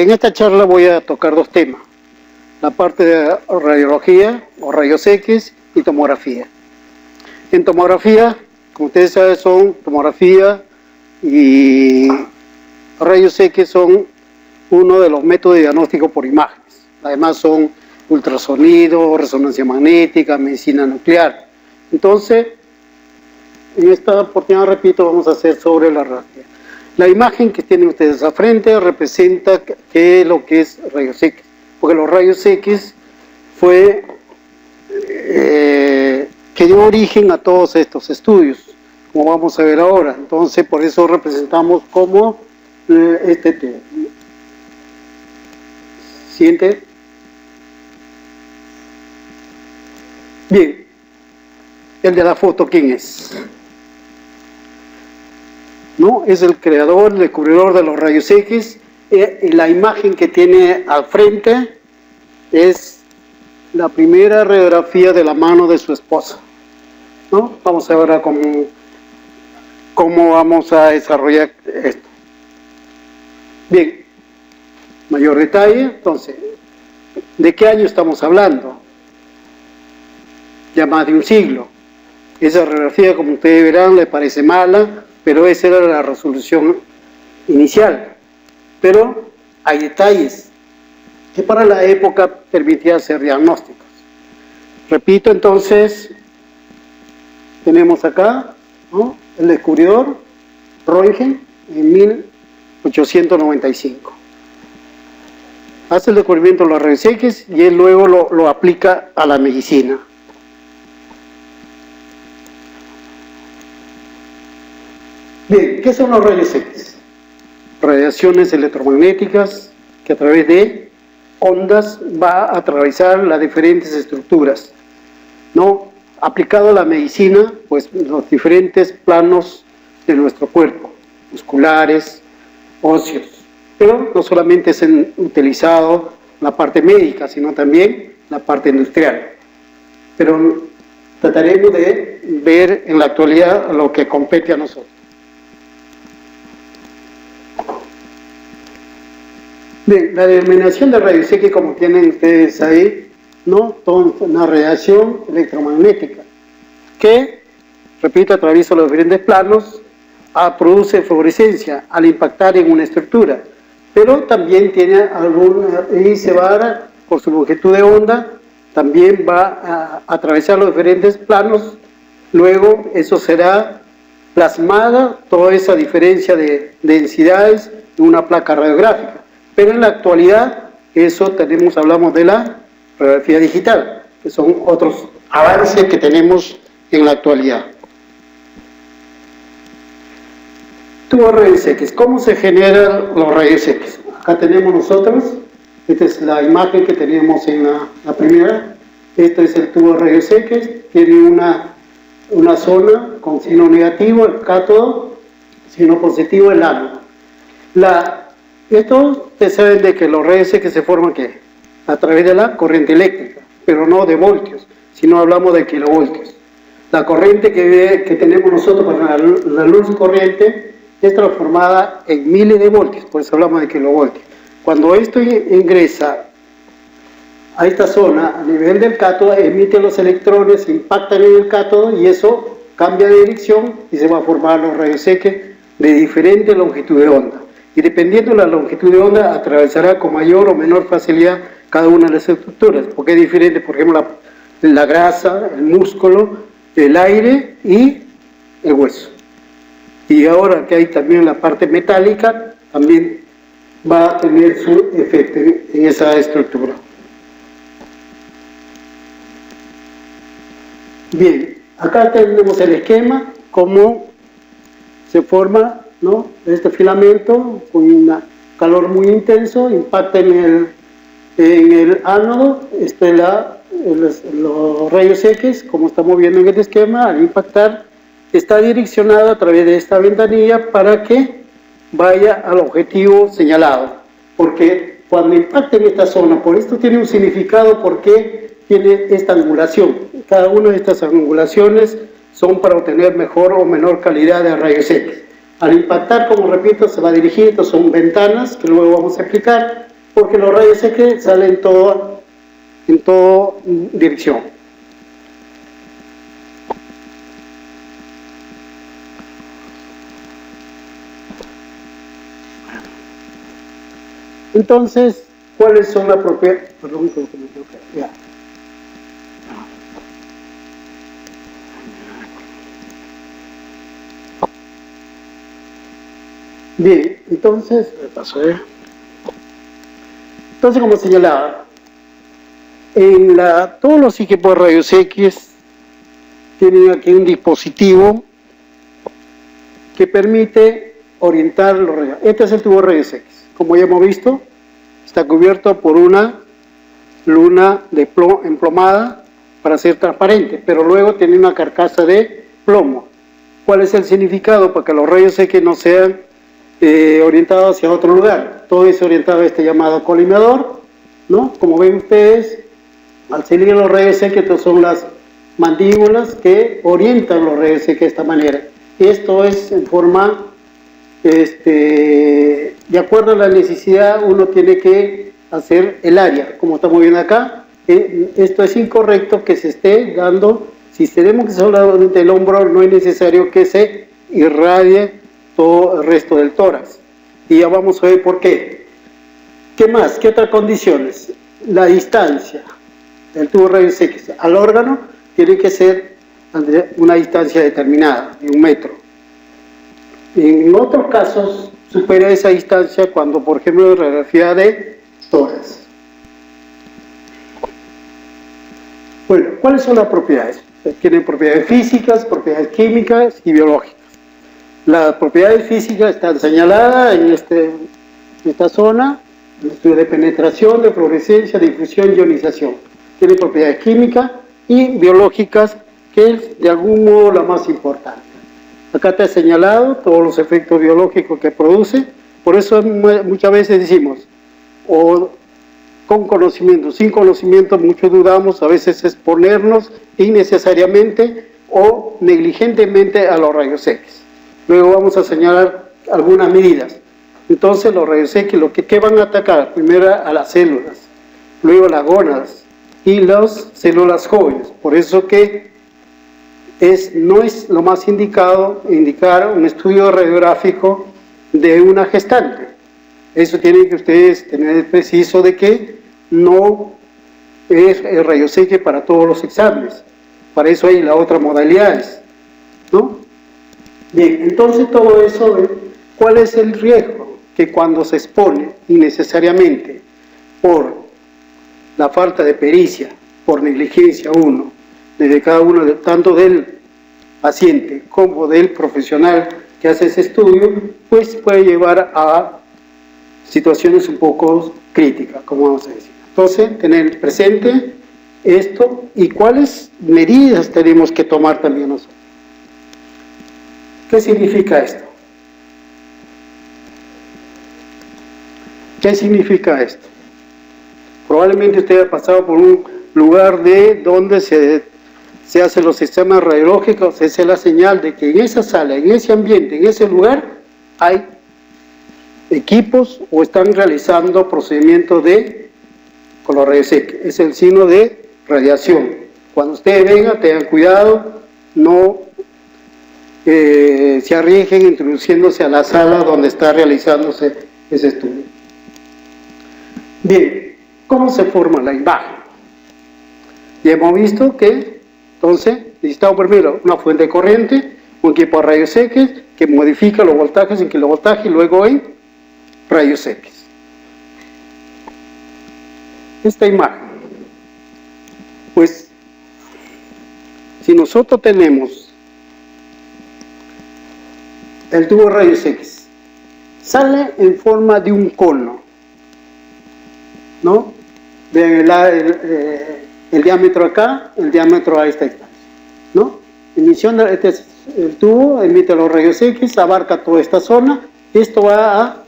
En esta charla voy a tocar dos temas, la parte de radiología o rayos X y tomografía. En tomografía, como ustedes saben, son tomografía y rayos X son uno de los métodos de diagnóstico por imágenes. Además son ultrasonido, resonancia magnética, medicina nuclear. Entonces, en esta oportunidad, repito, vamos a hacer sobre la radiología. La imagen que tienen ustedes al frente representa qué es lo que es rayos X, porque los rayos X fue que dio origen a todos estos estudios, como vamos a ver ahora. Entonces, por eso representamos como este tema. Siguiente. Bien, el de la foto, ¿quién es? ¿No? Es el creador, el descubridor de los rayos X. Y la imagen que tiene al frente es la primera radiografía de la mano de su esposa, ¿no? Vamos a ver ahora cómo vamos a desarrollar esto. Bien, mayor detalle. Entonces, ¿de qué año estamos hablando? Ya más de un siglo. Esa radiografía, como ustedes verán, le parece mala, pero esa era la resolución inicial. Pero hay detalles que para la época permitían hacer diagnósticos. Repito, entonces, tenemos acá, ¿no?, el descubridor, Röntgen, en 1895. Hace el descubrimiento de los rayos X y él luego lo aplica a la medicina. Bien, ¿qué son los rayos X? Radiaciones electromagnéticas que a través de ondas va a atravesar las diferentes estructuras, ¿no? Aplicado a la medicina, pues los diferentes planos de nuestro cuerpo, musculares, óseos, pero no solamente es utilizado la parte médica, sino también la parte industrial. Pero trataremos de ver en la actualidad lo que compete a nosotros. Bien, la denominación de rayos X, como tienen ustedes ahí, ¿no?, una radiación electromagnética que, repito, atraviesa los diferentes planos, produce fluorescencia al impactar en una estructura, pero también tiene y se va, por su longitud de onda, también va a atravesar los diferentes planos. Luego eso será plasmada, toda esa diferencia de densidades en una placa radiográfica. Pero en la actualidad, hablamos de la radiografía digital, que son otros avances que tenemos en la actualidad. Tubo rayos X. ¿Cómo se generan los rayos X? Acá tenemos nosotros, esta es la imagen que teníamos en la primera. Esto es el tubo de rayos X, tiene una zona con signo negativo, el cátodo, signo positivo, el ánodo. Esto ustedes saben de que los rayos X se forman ¿qué? A través de la corriente eléctrica, pero no de voltios, sino hablamos de kilovoltios. La corriente que tenemos nosotros para la luz corriente es transformada en miles de voltios, por eso hablamos de kilovoltios. Cuando esto ingresa a esta zona, a nivel del cátodo, emite los electrones, impactan en el cátodo y eso cambia de dirección y se va a formar los rayos X de diferente longitud de onda. Y dependiendo de la longitud de onda, atravesará con mayor o menor facilidad cada una de las estructuras, porque es diferente, por ejemplo, la grasa, el músculo, el aire y el hueso. Y ahora que hay también la parte metálica, también va a tener su efecto en esa estructura. Bien, acá tenemos el esquema, cómo se forma, ¿no?, este filamento con un calor muy intenso, impacta en el ánodo, los rayos X, como estamos viendo en este esquema, al impactar, está direccionado a través de esta ventanilla para que vaya al objetivo señalado, porque cuando impacta en esta zona, por esto tiene un significado, porque tiene esta angulación. Cada una de estas angulaciones son para obtener mejor o menor calidad de rayos X. Al impactar, como repito, se va a dirigir, estas son ventanas que luego vamos a explicar, porque los rayos X salen en toda dirección. Entonces, ¿cuáles son las propiedades? Perdón, ya. Bien, entonces, como señalaba, todos los equipos de rayos X tienen aquí un dispositivo que permite orientar los rayos. Este es el tubo de rayos X. Como ya hemos visto, está cubierto por una luna emplomada para ser transparente, pero luego tiene una carcasa de plomo. ¿Cuál es el significado? Para que los rayos X no sean orientados hacia otro lugar. Todo es orientado a este llamado colimador, ¿no? Como ven ustedes, al salir los rayos X, estas son las mandíbulas que orientan los rayos X de esta manera. Esto es en forma, de acuerdo a la necesidad, uno tiene que hacer el área, como estamos viendo acá. Esto es incorrecto que se esté dando, si tenemos que solamente el hombro, no es necesario que se irradie todo el resto del tórax. Y ya vamos a ver por qué. ¿Qué más? ¿Qué otras condiciones? La distancia del tubo de rayos X al órgano tiene que ser una distancia determinada, de 1 metro. En otros casos, supera esa distancia cuando, por ejemplo, radiografía de tórax. Bueno, ¿cuáles son las propiedades? Tienen propiedades físicas, propiedades químicas y biológicas. Las propiedades físicas están señaladas en esta zona, el estudio de penetración, de fluorescencia, difusión, ionización. Tiene propiedades químicas y biológicas, que es de algún modo la más importante. Acá está señalado todos los efectos biológicos que produce, por eso muchas veces decimos, o con conocimiento, sin conocimiento, muchos dudamos, a veces exponernos innecesariamente o negligentemente a los rayos X. Luego vamos a señalar algunas medidas. Entonces los rayos X, ¿qué van a atacar? Primero a las células, luego a las gónadas y las células jóvenes. Por eso que no es lo más indicado indicar un estudio radiográfico de una gestante. Eso tienen que ustedes tener preciso de que no es el rayos X para todos los exámenes. Para eso hay las otras modalidades, ¿no? Bien, entonces todo eso, ¿cuál es el riesgo? Que cuando se expone innecesariamente por la falta de pericia, por negligencia desde cada uno, tanto del paciente como del profesional que hace ese estudio, pues puede llevar a situaciones un poco críticas, como vamos a decir. Entonces, tener presente esto y cuáles medidas tenemos que tomar también nosotros. ¿Qué significa esto? ¿Qué significa esto? Probablemente usted haya pasado por un lugar donde se hacen los sistemas radiológicos. Esa es la señal de que en esa sala, en ese ambiente, en ese lugar, hay equipos o están realizando procedimientos con los rayos X. Es el signo de radiación. Cuando ustedes vengan, tengan cuidado, no se arriesguen introduciéndose a la sala donde está realizándose ese estudio. Bien, ¿cómo se forma la imagen? Ya hemos visto que, entonces, necesitamos primero una fuente de corriente, un equipo de rayos X que modifica los voltajes en kilovoltaje y luego en rayos X. Esta imagen, pues, si nosotros tenemos el tubo de rayos X, sale en forma de un cono, ¿no? Vean el diámetro acá, el diámetro a esta distancia, ¿no? Emisión de el tubo, emite los rayos X, abarca toda esta zona. Esto va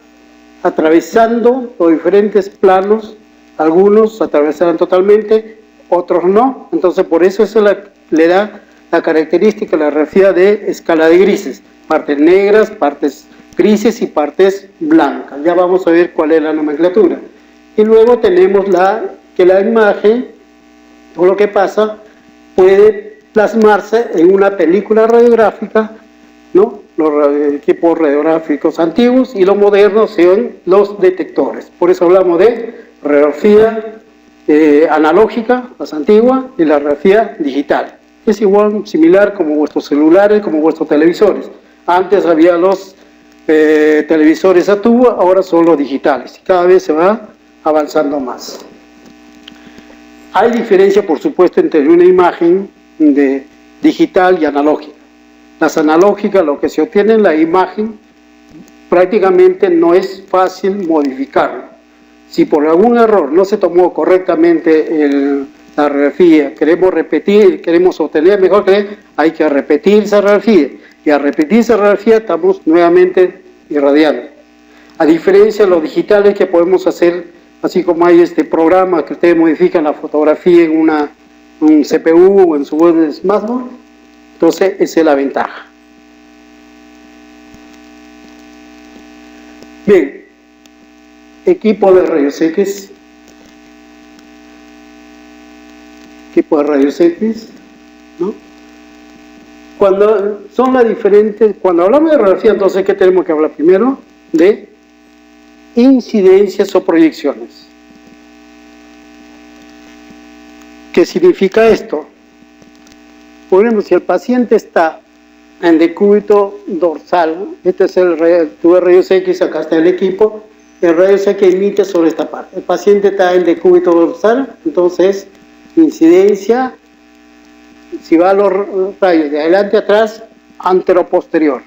atravesando los diferentes planos, algunos atravesarán totalmente, otros no. Entonces por eso le da la característica, la radiografía de escala de grises, partes negras, partes grises y partes blancas. Ya vamos a ver cuál es la nomenclatura. Y luego tenemos que la imagen, o lo que pasa, puede plasmarse en una película radiográfica, ¿no? Los equipos radiográficos antiguos y los modernos son los detectores. Por eso hablamos de radiografía analógica, las antiguas, y la radiografía digital. Es igual, similar como vuestros celulares, como vuestros televisores. Antes había los televisores a tubo, ahora son los digitales. Y cada vez se va avanzando más. Hay diferencia, por supuesto, entre una imagen digital y analógica. Las analógicas, lo que se obtiene en la imagen, prácticamente no es fácil modificarlo. Si por algún error no se tomó correctamente la radiografía, queremos repetir, queremos obtener mejor que hay que repetir esa radiografía. Y al repetir esa radiografía estamos nuevamente irradiando. A diferencia de los digitales que podemos hacer, así como hay este programa que ustedes modifican la fotografía en un CPU o en su web de smartphone, entonces esa es la ventaja. Bien, equipo de rayos X. Equipo de rayos X, ¿no? Cuando son las diferentes, cuando hablamos de radiografía, entonces, ¿qué tenemos que hablar primero? De incidencias o proyecciones. ¿Qué significa esto? Por ejemplo, si el paciente está en decúbito dorsal, este es el tubo de rayos X, acá está el equipo, el rayos X emite sobre esta parte. El paciente está en decúbito dorsal, entonces, incidencia, si va a los rayos de adelante a atrás, antero-posterior.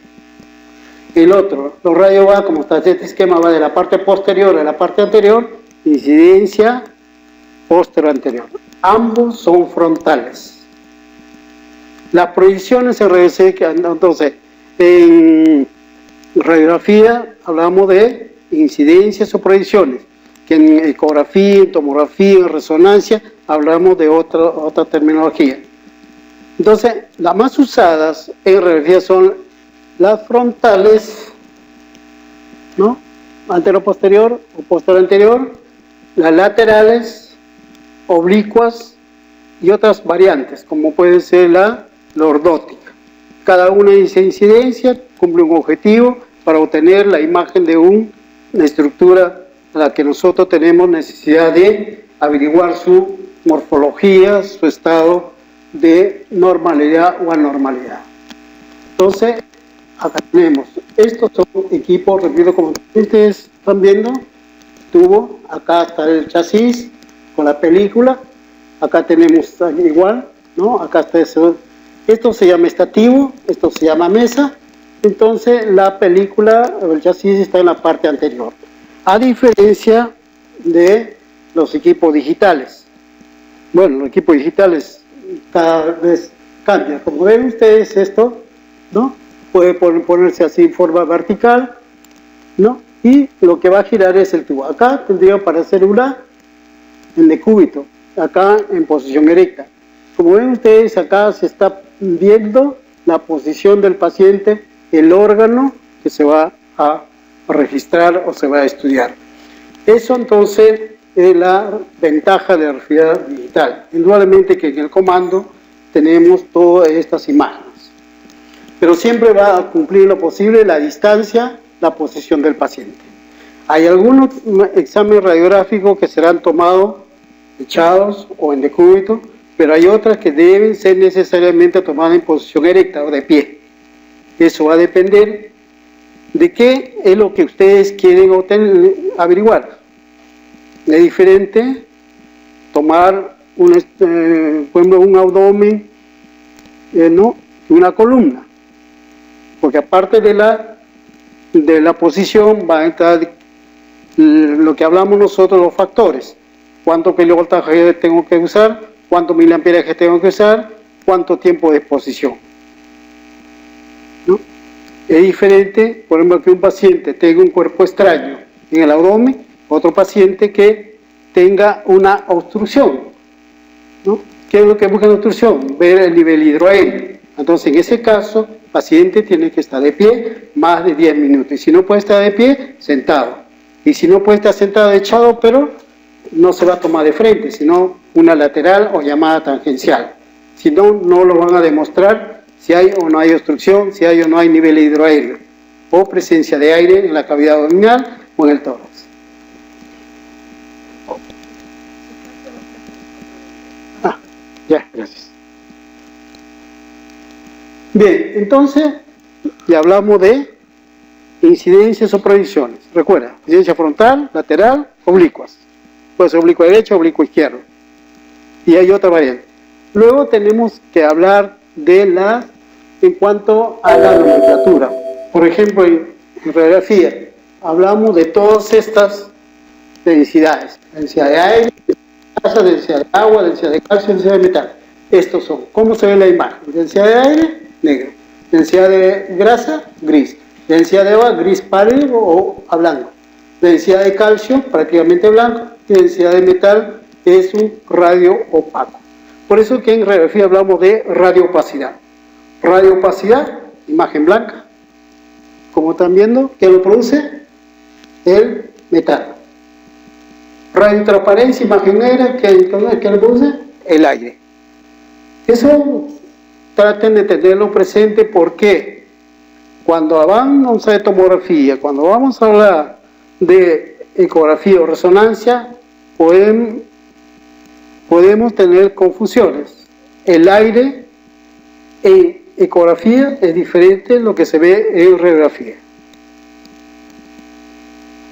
El otro, los rayos va, como está este esquema, va de la parte posterior a la parte anterior, incidencia posterior-anterior. Ambos son frontales. Las proyecciones en rayos X, entonces, en radiografía hablamos de incidencias o proyecciones, que en ecografía, en tomografía, en resonancia, hablamos de otra terminología. Entonces, las más usadas en radiografía son las frontales, ¿no? Antero-posterior o posterior-anterior, las laterales, oblicuas y otras variantes, como puede ser la lordótica. Cada una de esas incidencias cumple un objetivo para obtener la imagen de una estructura a la que nosotros tenemos necesidad de averiguar su morfología, su estado de normalidad o anormalidad. Entonces, acá tenemos, estos son equipos, repito, como ustedes están viendo, tubo, acá está el chasis con la película, acá tenemos igual, ¿no? Acá está eso. Esto se llama estativo, esto se llama mesa, entonces la película, el chasis está en la parte anterior. A diferencia de los equipos digitales. Bueno, los equipos digitales cada vez cambian. Como ven ustedes esto, ¿no? Puede ponerse así en forma vertical, ¿no? Y lo que va a girar es el tubo. Acá tendría para hacer en decúbito, acá en posición erecta. Como ven ustedes, acá se está viendo la posición del paciente, el órgano que se va a registrar o se va a estudiar. Eso entonces es la ventaja de la radiografía digital. Indudablemente que en el comando tenemos todas estas imágenes. Pero siempre va a cumplir lo posible la distancia, la posición del paciente. Hay algunos exámenes radiográficos que serán tomados echados o en decúbito, pero hay otras que deben ser necesariamente tomadas en posición erecta o de pie. Eso va a depender de qué es lo que ustedes quieren averiguar. Es diferente tomar por ejemplo, un abdomen, ¿no? Una columna, porque aparte de la posición va a entrar lo que hablamos nosotros, los factores. Cuánto kilovoltaje tengo que usar, cuánto miliamperaje tengo que usar, cuánto tiempo de exposición, ¿no? Es diferente, por ejemplo, que un paciente tenga un cuerpo extraño en el abdomen, otro paciente que tenga una obstrucción, ¿no? ¿Qué es lo que busca la obstrucción? Ver el nivel hidroaéreo. Entonces, en ese caso, el paciente tiene que estar de pie más de 10 minutos. Y si no puede estar de pie, sentado. Y si no puede estar sentado, echado, pero no se va a tomar de frente, sino una lateral o llamada tangencial. Si no, no lo van a demostrar si hay o no hay obstrucción, si hay o no hay nivel hidroaéreo, o presencia de aire en la cavidad abdominal o en el tórax. Ya, gracias. Bien, entonces ya hablamos de incidencias o proyecciones. Recuerda, incidencia frontal, lateral, oblicuas. Puede ser oblicua derecho, oblicua izquierdo. Y hay otra variante. Luego tenemos que hablar de en cuanto a la nomenclatura. Por ejemplo, en radiografía, hablamos de todas estas densidades. Densidad de aire, densidad de agua, densidad de calcio, densidad de metal. Estos son. ¿Cómo se ve la imagen? Densidad de aire, negro. Densidad de grasa, gris. Densidad de agua, gris pálido o a blanco. Densidad de calcio, prácticamente blanco. Y densidad de metal es un radio opaco. Por eso que en radiografía hablamos de radioopacidad. Radioopacidad, imagen blanca. Como están viendo, ¿qué lo produce? El metal. Radiotransparencia, imagen negra, ¿qué lo produce? El aire. Eso traten de tenerlo presente porque cuando vamos a tomografía, cuando vamos a hablar de ecografía o resonancia, podemos tener confusiones. El aire en ecografía es diferente de lo que se ve en radiografía.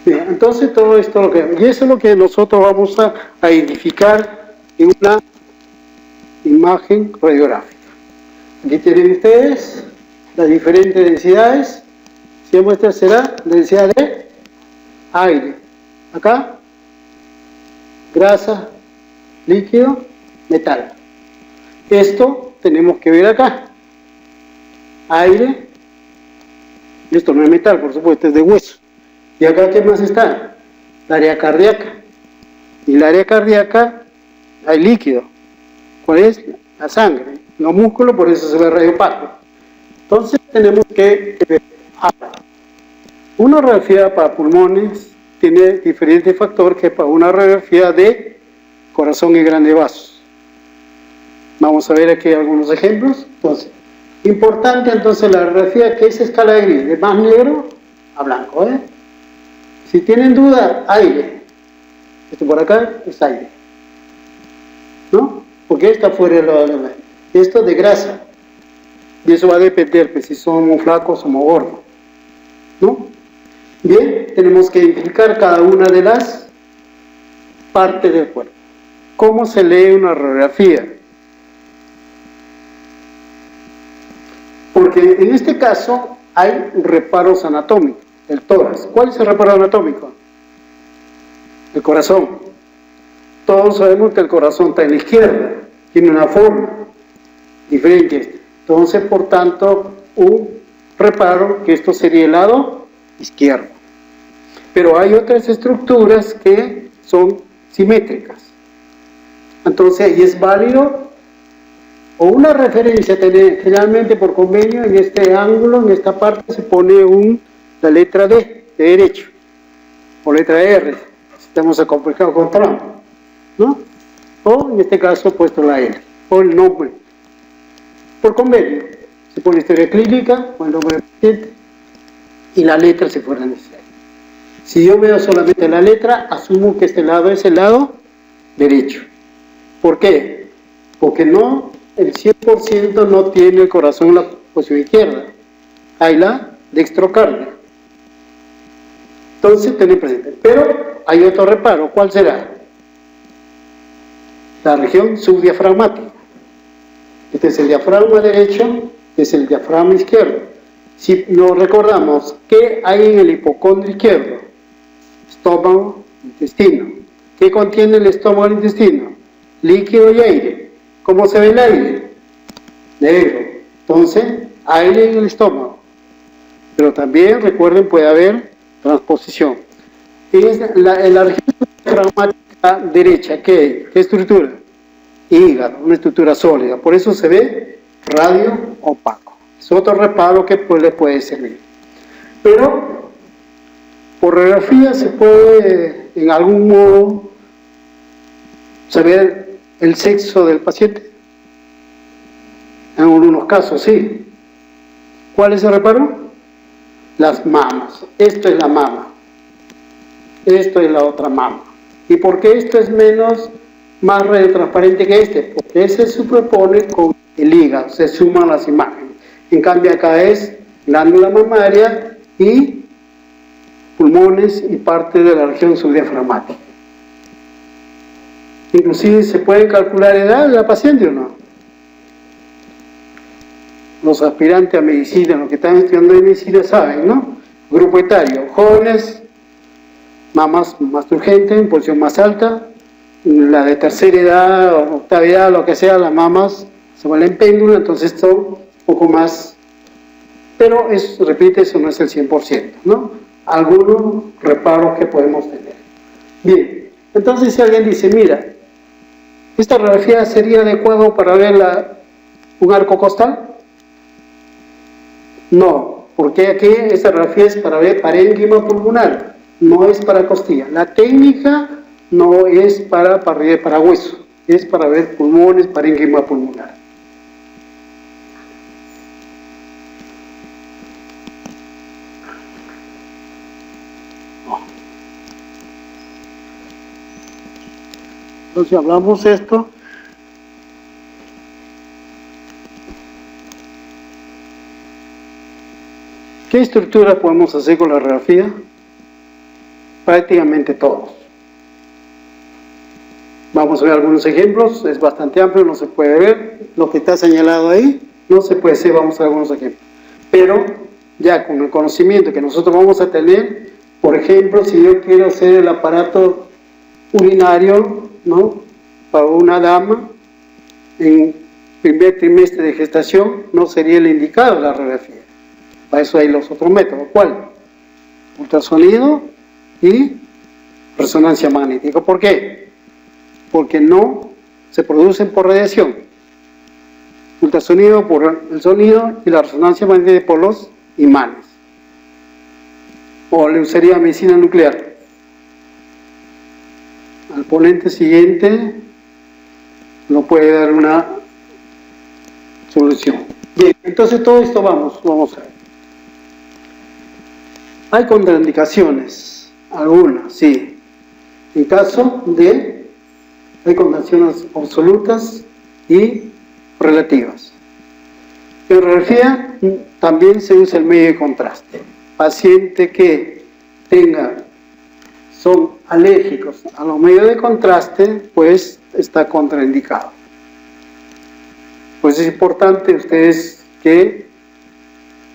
Bien, entonces todo esto y eso es lo que nosotros vamos a identificar en una imagen radiográfica. Aquí tienen ustedes las diferentes densidades. Si muestra será densidad de aire. Acá, grasa, líquido, metal. Esto tenemos que ver acá. Aire. Esto no es metal, por supuesto, es de hueso. ¿Y acá qué más está? El área cardíaca. Y el área cardíaca hay líquido. ¿Cuál es? La sangre. Los músculos, por eso se ve radiopaco. Entonces tenemos que ver. Una radiografía para pulmones tiene diferentes factores que para una radiografía de corazón y grandes vasos. Vamos a ver aquí algunos ejemplos. Entonces, importante entonces la radiografía, que es escala de gris, de más negro a blanco. Si tienen duda, aire. Esto por acá es aire. ¿No? Porque está fuera de lo. Esto de grasa. Y eso va a depender pues, si somos flacos o somos gordos. ¿No? Bien, tenemos que identificar cada una de las partes del cuerpo. ¿Cómo se lee una radiografía? Porque en este caso hay reparos anatómicos, el tórax. ¿Cuál es el reparo anatómico? El corazón. Todos sabemos que el corazón está en la izquierda, tiene una forma diferente. Entonces, por tanto, un reparo, que esto sería el lado izquierdo. Pero hay otras estructuras que son simétricas. Entonces, ahí es válido o una referencia, generalmente por convenio, en este ángulo, en esta parte, se pone la letra D, de derecho, o letra R, si estamos acomplejado con Trump, ¿no? O, en este caso, puesto la L, o el nombre. Por convenio, se pone historia clínica, o el nombre del paciente, y la letra se fuera necesaria. Si yo veo solamente la letra, asumo que este lado es el lado derecho. ¿Por qué? Porque el 100% no tiene el corazón en la posición izquierda. Hay la dextrocardia. Entonces, tened presente. Pero hay otro reparo. ¿Cuál será? La región subdiafragmática. Este es el diafragma derecho, este es el diafragma izquierdo. Si nos recordamos, ¿qué hay en el hipocondrio izquierdo? Estómago, intestino. ¿Qué contiene el estómago y el intestino? Líquido y aire. ¿Cómo se ve el aire? Negro. Entonces, aire en el estómago. Pero también, recuerden, puede haber transposición. En la región diafragmática derecha, ¿qué estructura? Hígado, una estructura sólida. Por eso se ve radio opaco. Es otro reparo que le puede servir. Pero, por radiografía se puede, en algún modo, saber el sexo del paciente. En algunos casos sí. ¿Cuál es el reparo? Las mamas. Esto es la mama. Esto es la otra mama. ¿Y por qué esto es más transparente que este? Porque ese se superpone con el hígado, se suman las imágenes. En cambio acá es glándula mamaria y pulmones y parte de la región subdiafragmática. Inclusive se puede calcular edad de la paciente o no. Los aspirantes a medicina, los que están estudiando de medicina saben, ¿no? Grupo etario, jóvenes, mamas más turgentes, en posición más alta, la de tercera edad, octava edad, lo que sea, las mamas se vuelven péndulo, entonces esto un poco más, pero es, repite, eso no es el 100%, ¿no? Algunos reparos que podemos tener. Bien, entonces si alguien dice, mira, ¿esta radiografía sería adecuado para ver un arco costal? No, porque aquí esta radiografía es para ver parénquima pulmonar, no es para costilla. La técnica no es para hueso, es para ver pulmones, parénquima pulmonar. Entonces hablamos esto. ¿Qué estructura podemos hacer con la radiografía? Prácticamente todos. Vamos a ver algunos ejemplos, es bastante amplio, no se puede ver. Lo que está señalado ahí no se puede hacer, vamos a ver algunos ejemplos. Pero ya con el conocimiento que nosotros vamos a tener, por ejemplo, si yo quiero hacer el aparato urinario, ¿no?, para una dama en primer trimestre de gestación, no sería el indicado la radiografía. Para eso hay los otros métodos. ¿Cuál? Ultrasonido y resonancia magnética. ¿Por qué? Porque no se producen por radiación. Ultrasonido por el sonido y la resonancia magnética por los imanes. O le usaría medicina nuclear. Al ponente siguiente no puede dar una solución. Bien, entonces todo esto vamos a ver. Hay contraindicaciones, algunas, sí. En caso de, hay contraindicaciones absolutas y relativas. En radiografía también se usa el medio de contraste. Paciente que son alérgicos a los medios de contraste, pues está contraindicado. Pues es importante ustedes que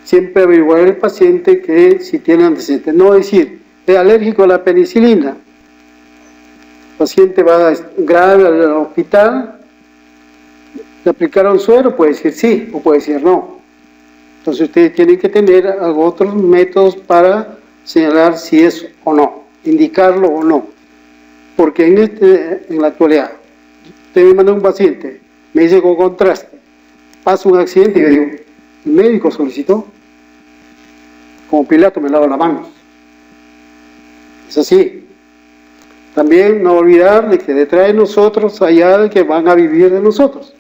siempre averiguar el paciente que si tiene antecedentes. No decir, es alérgico a la penicilina. El paciente va grave al hospital, le aplicaron suero, puede decir sí o puede decir no. Entonces ustedes tienen que tener otros métodos para señalar si es o no, indicarlo o no. Porque en la actualidad, usted me manda un paciente, me dice con contraste, pasa un accidente y yo digo, el médico solicitó, como Pilato me lava las manos. Es así. También no olvidar de que detrás de nosotros hay alguien que van a vivir de nosotros.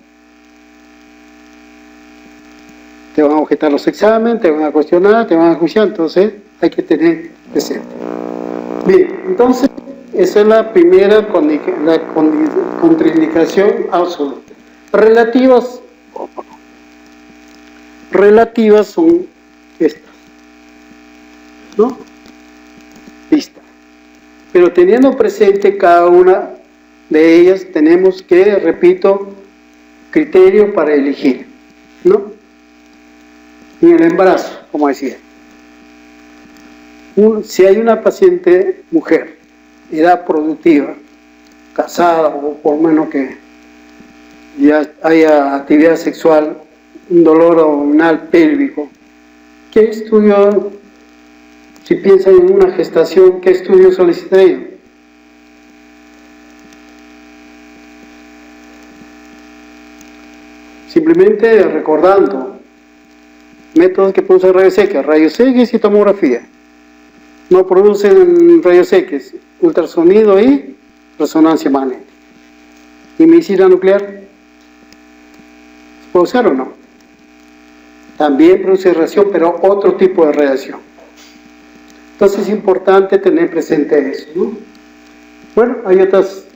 Te van a objetar los exámenes, te van a cuestionar, te van a juiciar, entonces hay que tener presente. Bien, entonces esa es la primera contraindicación absoluta. Relativas son estas, ¿no? Lista. Pero teniendo presente cada una de ellas, tenemos que, repito, criterio para elegir, ¿no? En el embarazo, como decía. Si hay una paciente mujer, edad productiva, casada o por menos que ya haya actividad sexual, un dolor abdominal pélvico, ¿qué estudio, si piensan en una gestación, qué estudio solicitaría? Simplemente recordando métodos que producen rayos X y tomografía. No producen rayos X, ultrasonido y resonancia magnética. ¿Y medicina nuclear? ¿Se puede usar o no? También produce radiación, pero otro tipo de radiación. Entonces es importante tener presente eso, ¿no? Bueno, hay otras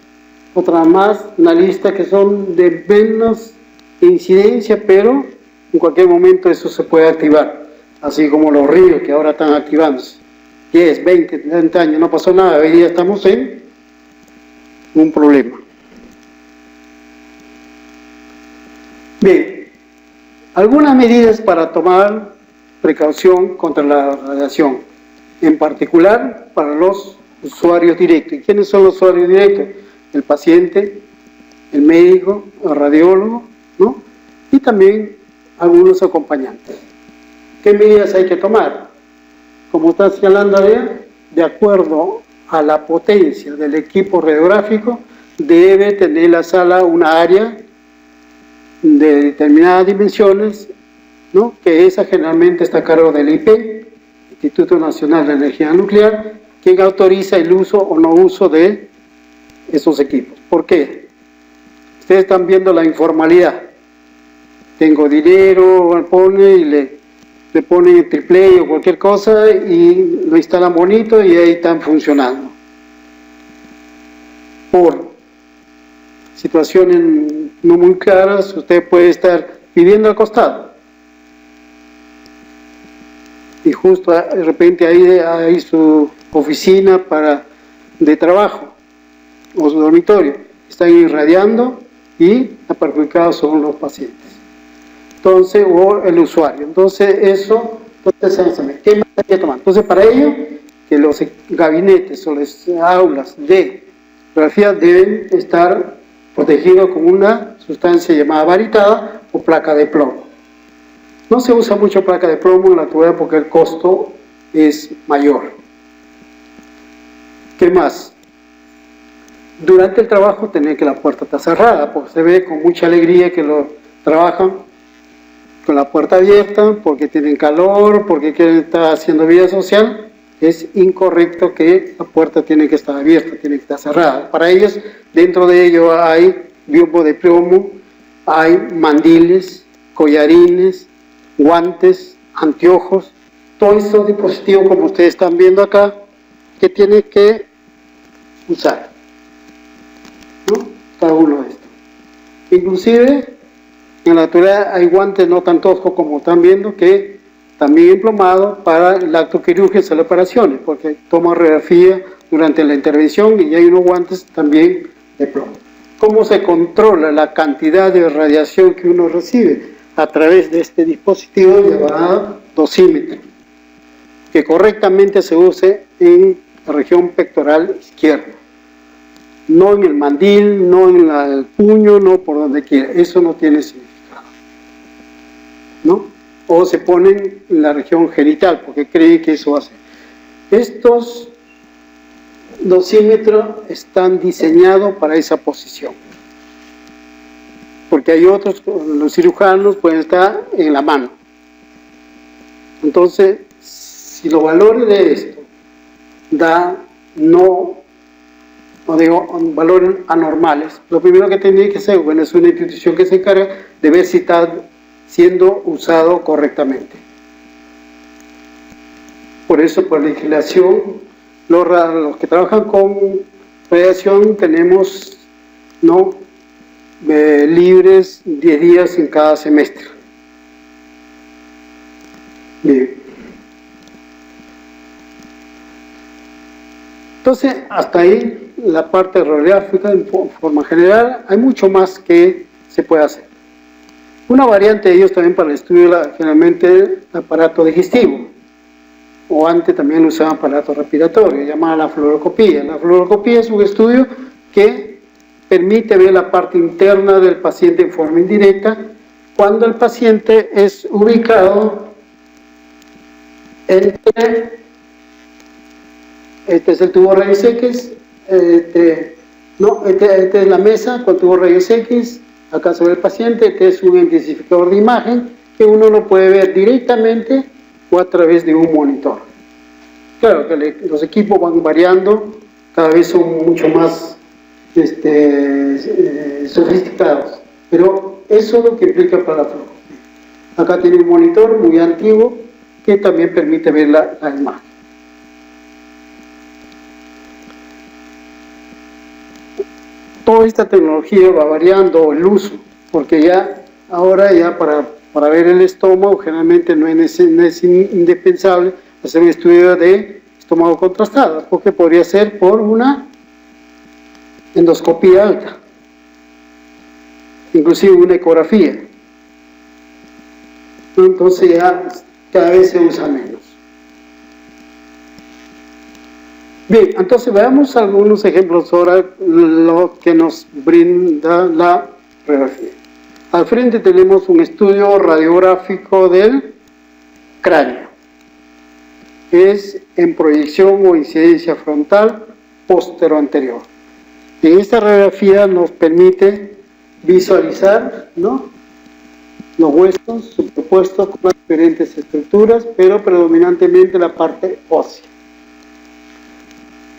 más, una lista que son de menos incidencia, pero en cualquier momento eso se puede activar, así como los ríos que ahora están activándose. 10, 20, 30 años, no pasó nada, hoy día estamos en un problema. Bien, algunas medidas para tomar precaución contra la radiación, en particular para los usuarios directos. ¿Y quiénes son los usuarios directos? El paciente, el médico, el radiólogo, ¿no? Y también algunos acompañantes. ¿Qué medidas hay que tomar? Como está señalando de acuerdo a la potencia del equipo radiográfico, debe tener la sala una área de determinadas dimensiones, ¿no? Que esa generalmente está a cargo del IP, Instituto Nacional de Energía Nuclear, quien autoriza el uso o no uso de esos equipos. ¿Por qué? Ustedes están viendo la informalidad. Tengo dinero, pone y le ponen triple o cualquier cosa y lo instalan bonito y ahí están funcionando. Por situaciones no muy claras, usted puede estar viviendo al costado y justo de repente hay su oficina de trabajo o su dormitorio, están irradiando y los perjudicados son los pacientes. Entonces, o el usuario. Entonces, ¿qué más hay que tomar? Entonces, para ello, que los gabinetes o las aulas de radiografía deben estar protegidos con una sustancia llamada varitada o placa de plomo. No se usa mucho placa de plomo en la actualidad porque el costo es mayor. ¿Qué más? Durante el trabajo, tener que la puerta está cerrada, porque se ve con mucha alegría que lo trabajan con la puerta abierta, porque tienen calor, porque quieren estar haciendo vida social. Es incorrecto que la puerta tiene que estar abierta, tiene que estar cerrada. Para ellos, dentro de ello hay biombo de plomo, hay mandiles, collarines, guantes, anteojos, todos esos dispositivos como ustedes están viendo acá, que tienen que usar, ¿no? Cada uno de estos. Inclusive, en la actualidad hay guantes no tan toscos como están viendo, que también emplomados para el acto quirúrgico de las operaciones, porque toma radiografía durante la intervención y hay unos guantes también de plomo. ¿Cómo se controla la cantidad de radiación que uno recibe? A través de este dispositivo llamado dosímetro, que correctamente se use en la región pectoral izquierda. No en el mandil, no en el puño, no por donde quiera. Eso no tiene significado, ¿no? O se ponen en la región genital, porque creen que eso hace. Estos dosímetros están diseñados para esa posición. Porque hay otros, los cirujanos pueden estar en la mano. Entonces, si los valores de esto valores anormales, lo primero que tiene que hacer, bueno, es una institución que se encarga de ver si está siendo usado correctamente. Por eso, por legislación, los que trabajan con radiación tenemos, ¿no?, libres 10 días en cada semestre. Bien. Entonces, hasta ahí la parte radiográfica en forma general. Hay mucho más que se puede hacer. Una variante de ellos también para el estudio, generalmente, el aparato digestivo, o antes también lo usaban aparato respiratorio, llamada la fluoroscopía. La fluoroscopía es un estudio que permite ver la parte interna del paciente en forma indirecta cuando el paciente es ubicado entre, este es el tubo rayos X, este es la mesa con tubo rayos X, acá sobre el paciente, este es un intensificador de imagen que uno lo puede ver directamente o a través de un monitor. Claro que los equipos van variando, cada vez son mucho más sofisticados, pero eso es lo que implica para la fluoroscopía. Acá tiene un monitor muy antiguo que también permite ver la imagen. Toda esta tecnología va variando el uso, porque ya ahora ya para ver el estómago generalmente no es indispensable hacer un estudio de estómago contrastado, porque podría ser por una endoscopía alta, inclusive una ecografía. Entonces ya cada vez se usa menos. Bien, entonces veamos algunos ejemplos ahora lo que nos brinda la radiografía. Al frente tenemos un estudio radiográfico del cráneo. Es en proyección o incidencia frontal postero-anterior. En esta radiografía nos permite visualizar, ¿no?, los huesos superpuestos con las diferentes estructuras, pero predominantemente la parte ósea.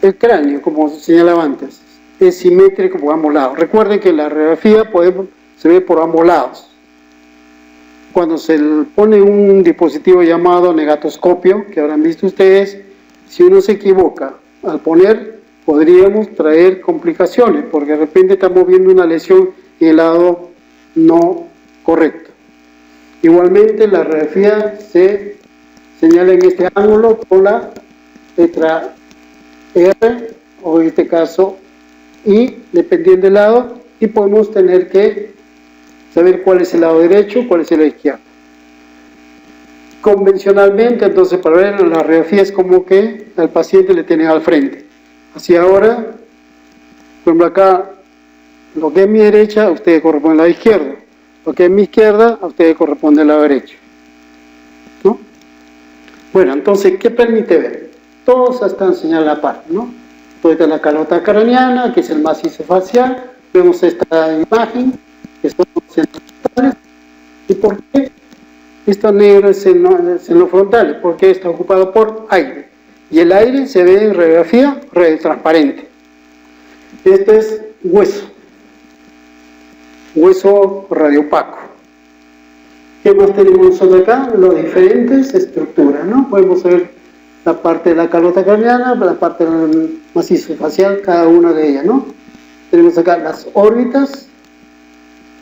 El cráneo, como señalaba antes, es simétrico por ambos lados. Recuerden que la radiografía se ve por ambos lados. Cuando se pone un dispositivo llamado negatoscopio, que habrán visto ustedes, si uno se equivoca al poner, podríamos traer complicaciones, porque de repente estamos viendo una lesión en el lado no correcto. Igualmente, la radiografía se señala en este ángulo con la letra R, o en este caso I, dependiendo del lado, y podemos tener que saber cuál es el lado derecho, cuál es el lado izquierdo. Convencionalmente, entonces, para ver la radiografía es como que al paciente le tienen al frente. Así ahora, por ejemplo acá, lo que es mi derecha, a usted corresponde al lado izquierdo. Lo que es mi izquierda, a usted corresponde al lado derecho, ¿no? Bueno, entonces, ¿qué permite ver? Todos están señalados a la par, ¿no? Entonces está la calota craneana, que es el macizo facial. Vemos esta imagen, que son los centros frontales. ¿Y por qué esto negro es en los frontales? Porque está ocupado por aire. Y el aire se ve en radiografía transparente. Este es hueso radiopaco. ¿Qué más tenemos nosotros acá? Las diferentes estructuras, ¿no? Podemos ver la parte de la calota craneana, la parte del macizo facial, cada una de ellas, ¿no? Tenemos acá las órbitas,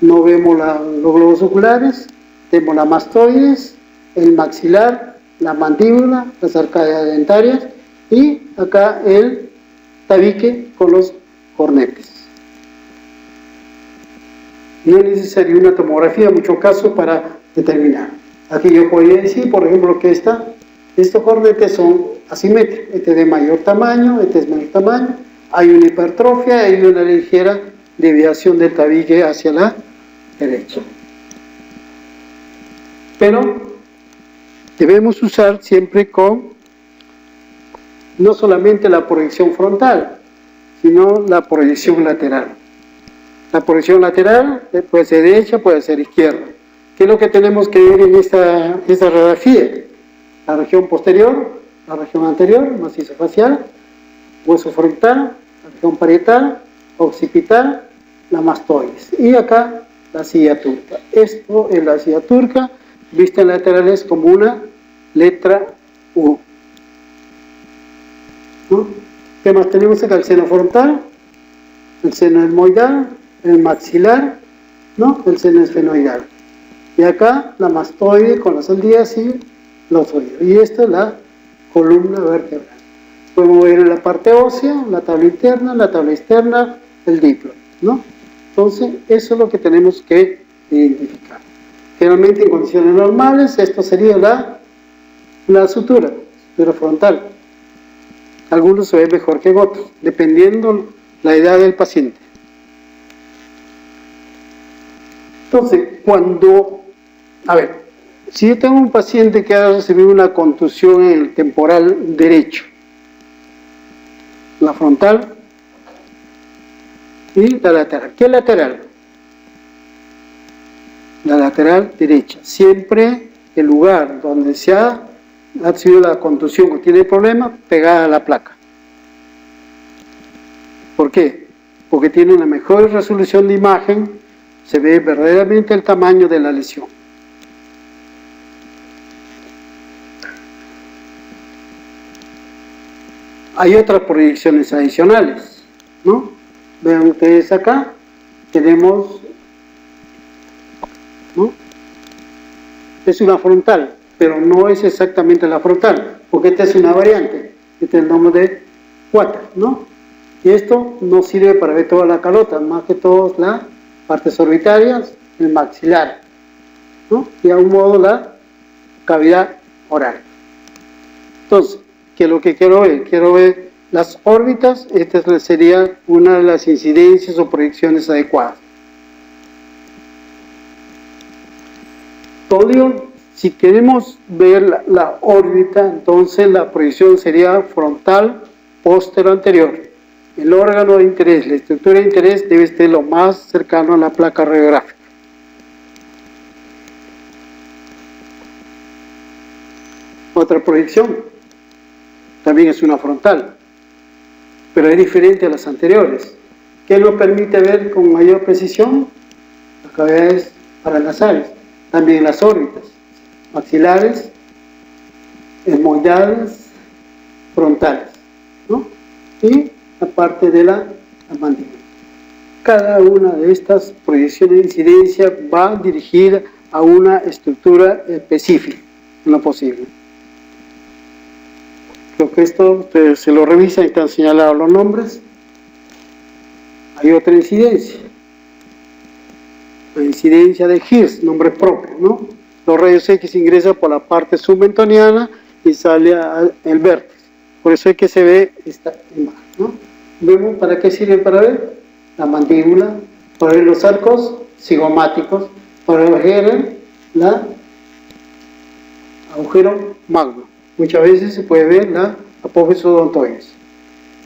no vemos los globos oculares, tenemos la mastoides, el maxilar, la mandíbula, las arcadias dentarias y acá el tabique con los cornetes. No es necesaria una tomografía en muchos casos para determinar. Aquí yo podría decir, por ejemplo, que estos cornetes son asimétricos. Este es de mayor tamaño, este es de menor tamaño. Hay una hipertrofia, hay una ligera desviación del tabique hacia la derecha. Pero debemos usar siempre con no solamente la proyección frontal, sino la proyección lateral. La proyección lateral puede ser derecha, puede ser izquierda. ¿Qué es lo que tenemos que ver en esta radiografía? La región posterior, la región anterior, macizo facial, hueso frontal, la región parietal, occipital, la mastoides. Y acá la silla turca. Esto es la silla turca, vista en laterales como una letra U. ¿No? ¿Qué más tenemos acá? El seno frontal, el seno etmoidal, el maxilar, ¿no? El seno esfenoidal. Y acá la mastoide con las aldías y los oídos. Y esta es la columna vertebral. Podemos ver en la parte ósea, la tabla interna, la tabla externa, el diplo, ¿no? Entonces, eso es lo que tenemos que identificar. Generalmente en condiciones normales, esto sería la sutura frontal. Algunos se ven mejor que otros, dependiendo la edad del paciente. Entonces, si yo tengo un paciente que ha recibido una contusión en el temporal derecho, la frontal y la lateral. ¿Qué lateral? La lateral derecha. Siempre el lugar donde se ha sido la contusión o tiene problema, pegada a la placa. ¿Por qué? porque tiene una mejor resolución de imagen, se ve verdaderamente el tamaño de la lesión. Hay otras proyecciones adicionales, ¿no? Vean ustedes acá, tenemos, ¿no? Es una frontal, pero no es exactamente la frontal, porque esta es una variante, este es el nombre de Water, ¿no? Y esto no sirve para ver toda la calota, más que todo las partes orbitarias, el maxilar, ¿no? Y a un modo la cavidad oral. Entonces, ¿qué es lo que quiero ver? Quiero ver las órbitas. Esta sería una de las incidencias o proyecciones adecuadas. Todo, si queremos ver la órbita, entonces la proyección sería frontal, póstero, anterior. El órgano de interés, la estructura de interés debe estar lo más cercano a la placa radiográfica. Otra proyección también es una frontal, pero es diferente a las anteriores. ¿Qué nos permite ver con mayor precisión? Las cavidades paranasales, también las órbitas maxilares, etmoidales, frontales, ¿no? Y la parte de la mandíbula. Cada una de estas proyecciones de incidencia va dirigida a una estructura específica, en lo posible. Creo que esto ustedes se lo revisan y están señalados los nombres. Hay otra incidencia, la incidencia de Hirsch, nombre propio, ¿no? Los rayos X ingresan por la parte submentoniana y sale al vértice. Por eso es que se ve esta imagen, ¿no? Vemos para qué sirve para ver la mandíbula, para ver los arcos cigomáticos, para ver el agujero magno. Muchas veces se puede ver la apófisis odontoides.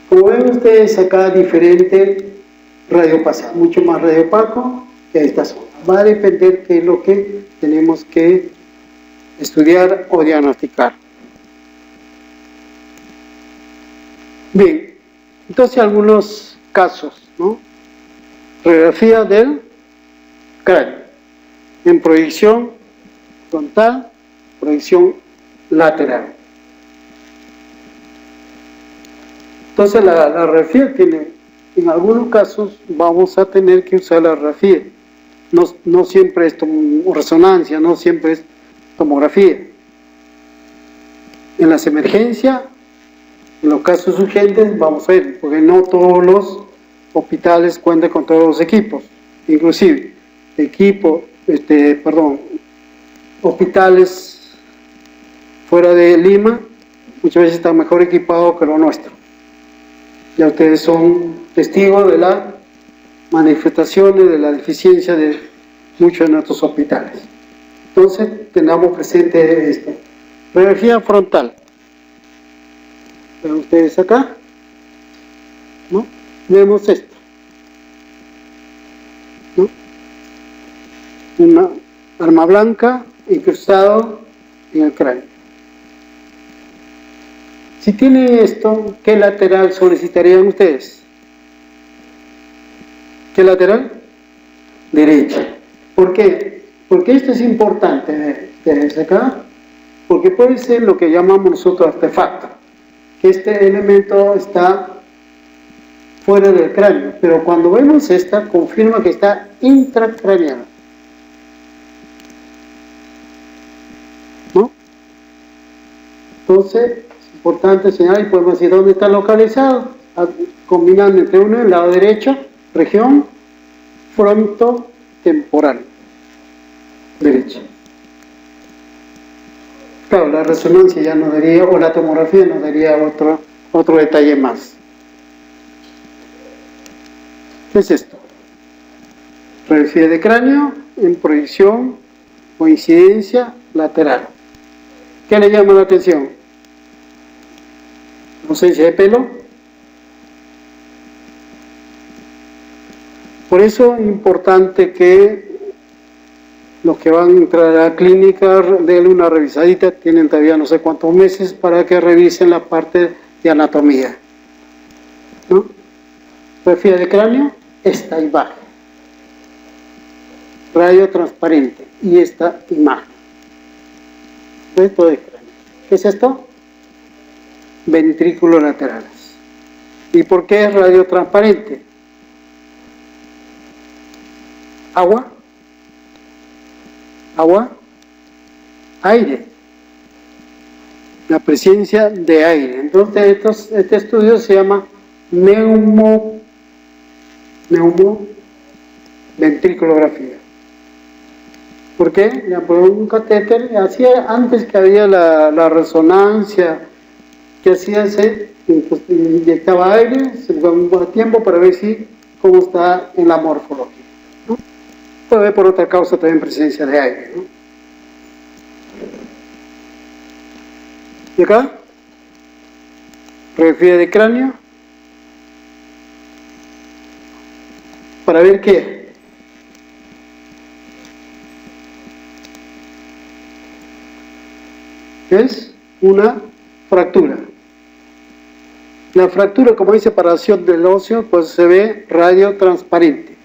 Como ven ustedes acá, diferente radiopacidad, mucho más radiopaco que esta zona. Va a depender qué es lo que tenemos que estudiar o diagnosticar. Bien, entonces algunos casos, ¿no? Radiografía del cráneo en proyección frontal, proyección lateral. Entonces la radiografía tiene, en algunos casos vamos a tener que usar la radiografía. No siempre es resonancia, no siempre es tomografía. En las emergencias, en los casos urgentes, vamos a ver, porque no todos los hospitales cuentan con todos los equipos. Inclusive, hospitales fuera de Lima, muchas veces están mejor equipados que lo nuestro. Ya ustedes son testigos de las manifestaciones de la deficiencia de muchos de nuestros hospitales. Entonces, tengamos presente esto. Radiografía frontal. Ven ustedes acá, ¿no? Vemos esto, ¿no? Una arma blanca incrustado en el cráneo. Si tienen esto, ¿qué lateral solicitarían ustedes? ¿Qué lateral? Derecha. ¿Por qué? Porque esto es importante, desde acá, porque puede ser lo que llamamos nosotros artefacto, que este elemento está fuera del cráneo, pero cuando vemos esta, confirma que está intracraneal, ¿no? Entonces, es importante señalar y podemos decir dónde está localizado, combinando entre uno el lado derecho, región frontotemporal derecha. Claro, la resonancia ya nos daría, o la tomografía nos daría otro detalle más. ¿Qué es esto? Radiografía de cráneo en proyección o incidencia lateral. ¿Qué le llama la atención? Ausencia de pelo. Por eso es importante que los que van a entrar a la clínica denle una revisadita, tienen todavía no sé cuántos meses para que revisen la parte de anatomía, ¿no? Radiografía de cráneo esta imagen, radio transparente, y esta imagen. Esto de cráneo. ¿Qué es esto? Ventrículos laterales. ¿Y por qué es radio transparente? Agua, aire, la presencia de aire. Entonces este estudio se llama neumoventrículografía. ¿Por qué? Ya por un catéter, hacía antes que había la resonancia, que hacía pues, inyectaba aire, se daba un buen tiempo para ver cómo está en la morfología, ¿no? Puede haber por otra causa también presencia de aire, ¿no? Y acá, radiografía de cráneo, para ver qué. Es una fractura. La fractura, como hay separación del óseo, pues se ve radio transparente,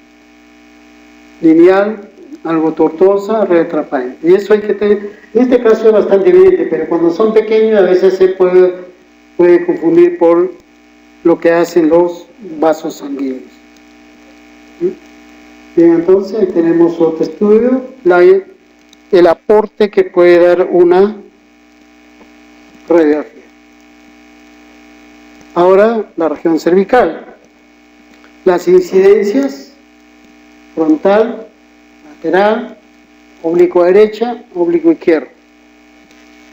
lineal, algo tortuosa, radio transparente. Y eso hay que tener, en este caso es bastante evidente, pero cuando son pequeños a veces se puede confundir por lo que hacen los vasos sanguíneos. Bien, entonces tenemos otro estudio, el aporte que puede dar una radiografía. Ahora la región cervical, las incidencias frontal, lateral, oblicuo derecha, oblicuo izquierdo.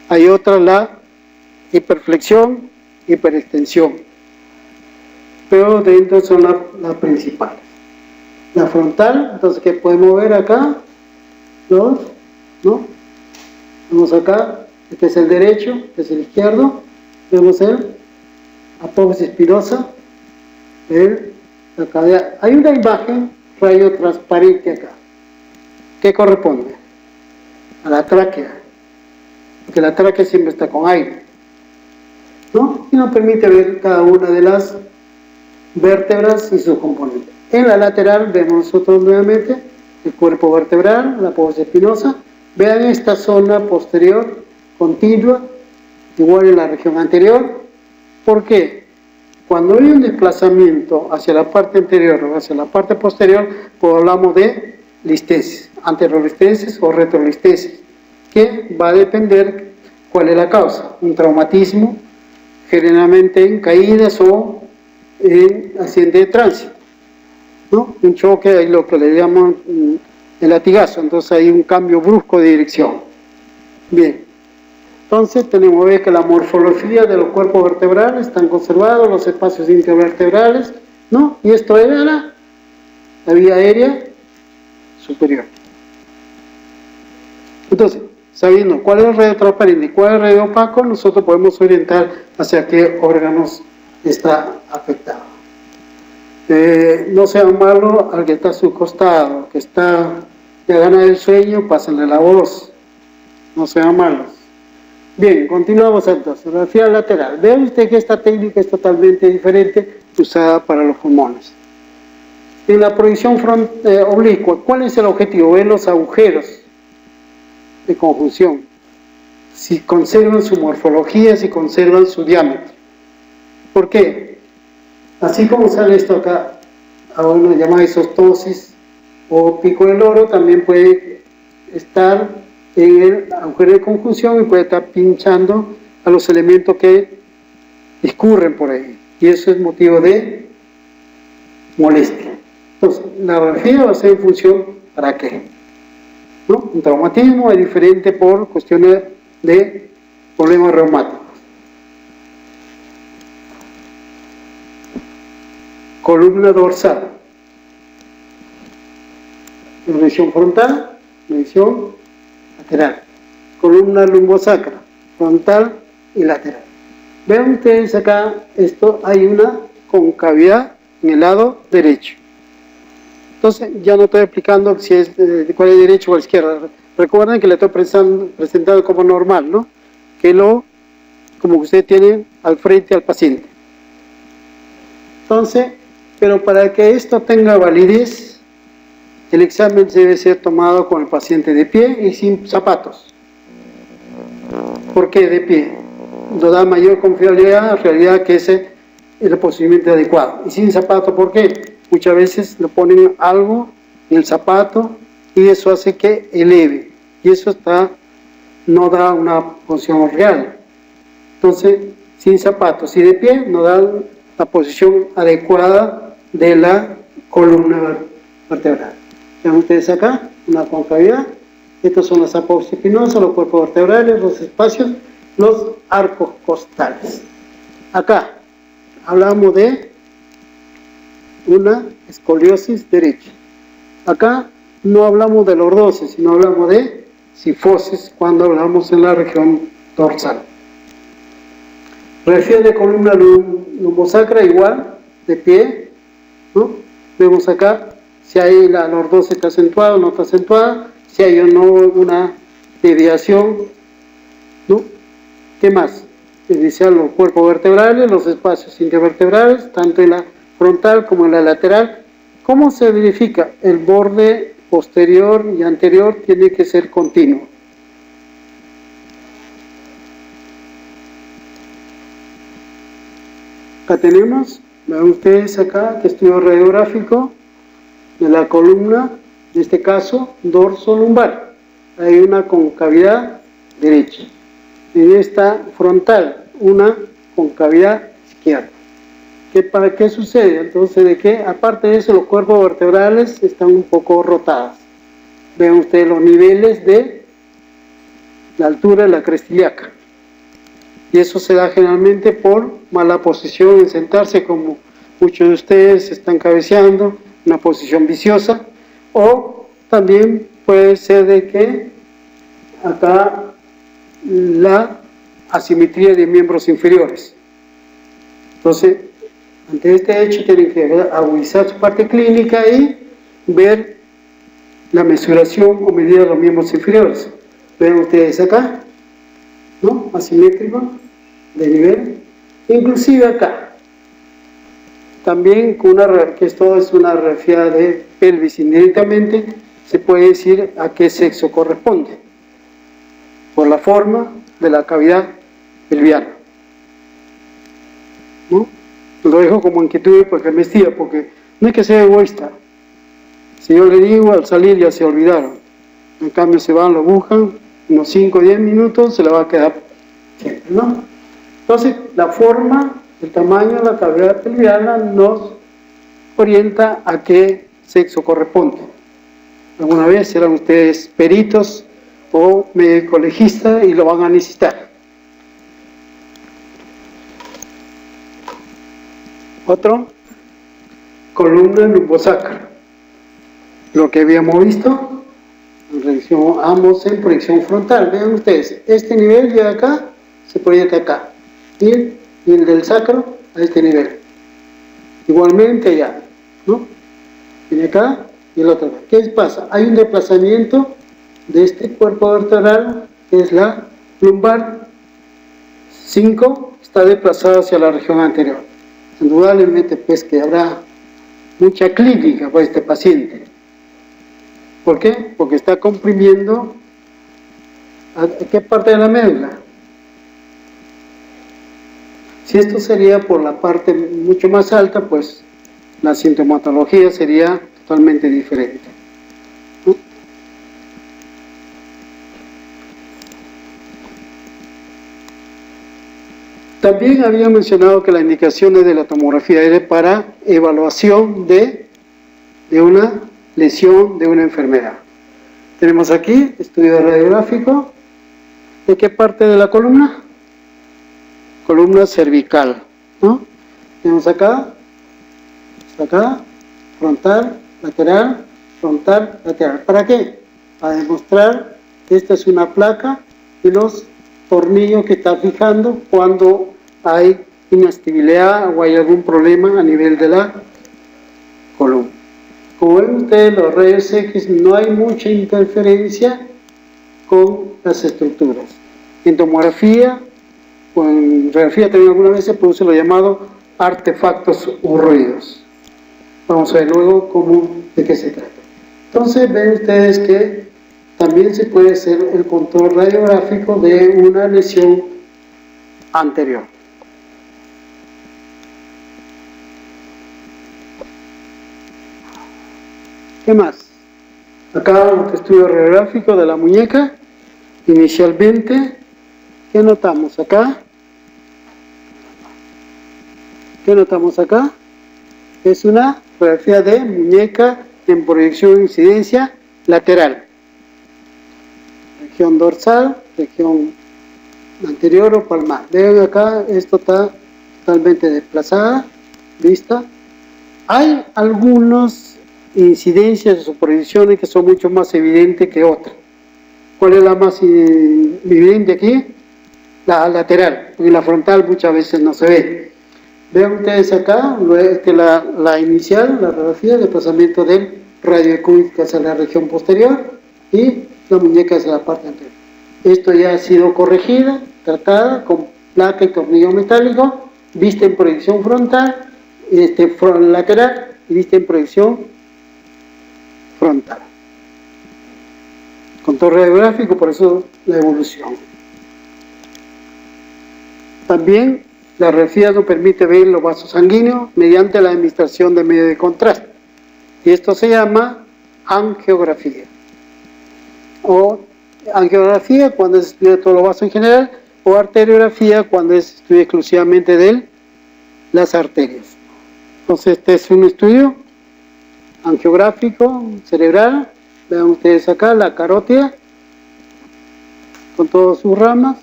Hay otra, la hiperflexión, hiperextensión, pero dentro son las principales. La frontal, entonces que podemos ver acá, ¿no? Vemos acá, este es el derecho, este es el izquierdo, vemos el apófisis pilosa, la cadera. Hay una imagen radio transparente acá. ¿Qué corresponde? A la tráquea, porque la tráquea siempre está con aire, ¿no? Y nos permite ver cada una de las vértebras y sus componentes. En la lateral vemos nosotros nuevamente el cuerpo vertebral, la apófisis espinosa. Vean esta zona posterior continua, igual en la región anterior. ¿Por qué? Cuando hay un desplazamiento hacia la parte anterior o hacia la parte posterior, pues hablamos de listesis, anterolistesis o retrolistesis, que va a depender cuál es la causa. Un traumatismo, generalmente en caídas o en accidente de tránsito, ¿no? Un choque, hay lo que le llaman el latigazo, entonces hay un cambio brusco de dirección. Bien. Entonces tenemos que la morfología de los cuerpos vertebrales están conservados, los espacios intervertebrales, ¿no? Y esto era la vía aérea superior. Entonces, sabiendo cuál es el radio transparente y cuál es el radio opaco, nosotros podemos orientar hacia qué órganos está afectado. No sea malo al que está a su costado, que está ya gana el sueño, pásenle la voz, no sean malos. Bien, continuamos entonces. Radiografía lateral. Vean usted que esta técnica es totalmente diferente usada para los pulmones. En la proyección oblicua, ¿cuál es el objetivo? Ver los agujeros de conjunción. Si conservan su morfología, si conservan su diámetro. ¿Por qué? Así como sale esto acá, a una llamada isostosis o pico del oro, también puede estar en el agujero de conjunción y puede estar pinchando a los elementos que discurren por ahí, y eso es motivo de molestia. Entonces, la radiografía va a ser en función ¿para qué? ¿No? Un traumatismo es diferente por cuestiones de problemas reumáticos. Columna dorsal, medición frontal, medición lateral, columna lumbosacra, frontal y lateral. Vean ustedes acá, esto hay una concavidad en el lado derecho. Entonces, ya no estoy explicando si es cuál es derecho o izquierda. Recuerden que le estoy presentando como normal, ¿no? Como que ustedes tienen al frente al paciente. Entonces, Pero para que esto tenga validez, el examen debe ser tomado con el paciente de pie y sin zapatos. ¿Por qué de pie? Nos da mayor confiabilidad en realidad que ese es el procedimiento adecuado. Y sin zapato, ¿por qué? Muchas veces le ponen algo en el zapato y eso hace que eleve. Y eso no da una posición real. Entonces, sin zapatos y de pie nos da la posición adecuada de la columna vertebral. Vean ustedes acá, una concavidad. Estos son las apófisis espinosas, los cuerpos vertebrales, los espacios, los arcos costales. Acá hablamos de una escoliosis derecha. Acá no hablamos de lordosis, sino hablamos de cifosis cuando hablamos en la región dorsal. Refiere de columna lumbosacra igual, de pie, ¿no? Vemos acá si hay la lordosis está acentuada o no está acentuada, si hay o no una deviación, ¿no? ¿Qué más? Iniciar los cuerpos vertebrales, los espacios intervertebrales, tanto en la frontal como en la lateral. ¿Cómo se verifica? El borde posterior y anterior tiene que ser continuo. Acá tenemos, ven ustedes acá, que estudio radiográfico de la columna, en este caso, dorso lumbar. Hay una concavidad derecha. En esta frontal, una concavidad izquierda. ¿Para qué sucede? Entonces, de que aparte de eso, los cuerpos vertebrales están un poco rotados. Vean ustedes los niveles de la altura de la cresta ilíaca. Y eso se da generalmente por mala posición en sentarse, como muchos de ustedes están cabeceando, una posición viciosa, o también puede ser de que acá la asimetría de miembros inferiores. Entonces, ante este hecho tienen que agudizar su parte clínica y ver la mesuración o medida de los miembros inferiores. Ven ustedes acá, ¿no? Asimétrico de nivel, inclusive acá. También que esto es una radiografía de pelvis indirectamente, se puede decir a qué sexo corresponde, por la forma de la cavidad pelviana, ¿no? Lo dejo como inquietud porque me estira, porque no hay que ser egoísta. Si yo le digo, al salir ya se olvidaron. En cambio se van, lo buscan, unos 5 o 10 minutos se le va a quedar siempre, ¿no? Entonces, la forma, el tamaño de la cavidad pelviana nos orienta a qué sexo corresponde. Alguna vez serán ustedes peritos o médico legista y lo van a necesitar. Otro, columna lumbosacra. Lo que habíamos visto, ambos en proyección frontal. Vean ustedes, este nivel de acá se proyecta acá. Y el del sacro a este nivel. Igualmente allá, ¿no? Viene acá y el otro acá. ¿Qué pasa? Hay un desplazamiento de este cuerpo vertebral, que es la lumbar 5, está desplazado hacia la región anterior. Indudablemente, pues, que habrá mucha clínica para este paciente. ¿Por qué? Porque está comprimiendo ¿a qué parte de la médula? Si esto sería por la parte mucho más alta, pues la sintomatología sería totalmente diferente, ¿no? También había mencionado que las indicaciones de la tomografía era para evaluación de una lesión de una enfermedad. Tenemos aquí estudio radiográfico. ¿De qué parte de la columna? Columna cervical, ¿no? Tenemos acá, frontal, lateral, frontal, lateral. ¿Para qué? Para demostrar que esta es una placa y los tornillos que está fijando cuando hay inestabilidad o hay algún problema a nivel de la columna. Como ven ustedes, los rayos X no hay mucha interferencia con las estructuras. En tomografía o en radiografía también algunas veces produce lo llamado artefactos o ruidos. Vamos a ver luego de qué se trata. Entonces ven ustedes que también se puede hacer el control radiográfico de una lesión anterior. ¿Qué más? Acá un estudio radiográfico de la muñeca. Inicialmente, ¿qué notamos acá? ¿Qué notamos acá? Es una radiografía de muñeca en proyección e incidencia lateral. Región dorsal, región anterior o palmar. Vean acá, esto está totalmente desplazada, vista. Hay algunas incidencias o proyecciones que son mucho más evidentes que otras. ¿Cuál es la más evidente aquí? La lateral, porque la frontal muchas veces no se ve. Vean ustedes acá, la inicial, la radiografía, el desplazamiento del radioacústico hacia la región posterior y la muñeca hacia la parte anterior. Esto ya ha sido corregida, tratada con placa y tornillo metálico, vista en proyección frontal, lateral y vista en proyección frontal. Control radiográfico, por eso la evolución. También la radiografía nos permite ver los vasos sanguíneos mediante la administración de medio de contraste. Y esto se llama angiografía. O angiografía cuando se estudia todos los vasos en general, o arteriografía cuando se estudia exclusivamente de las arterias. Entonces este es un estudio angiográfico cerebral. Vean ustedes acá la carótida con todas sus ramas.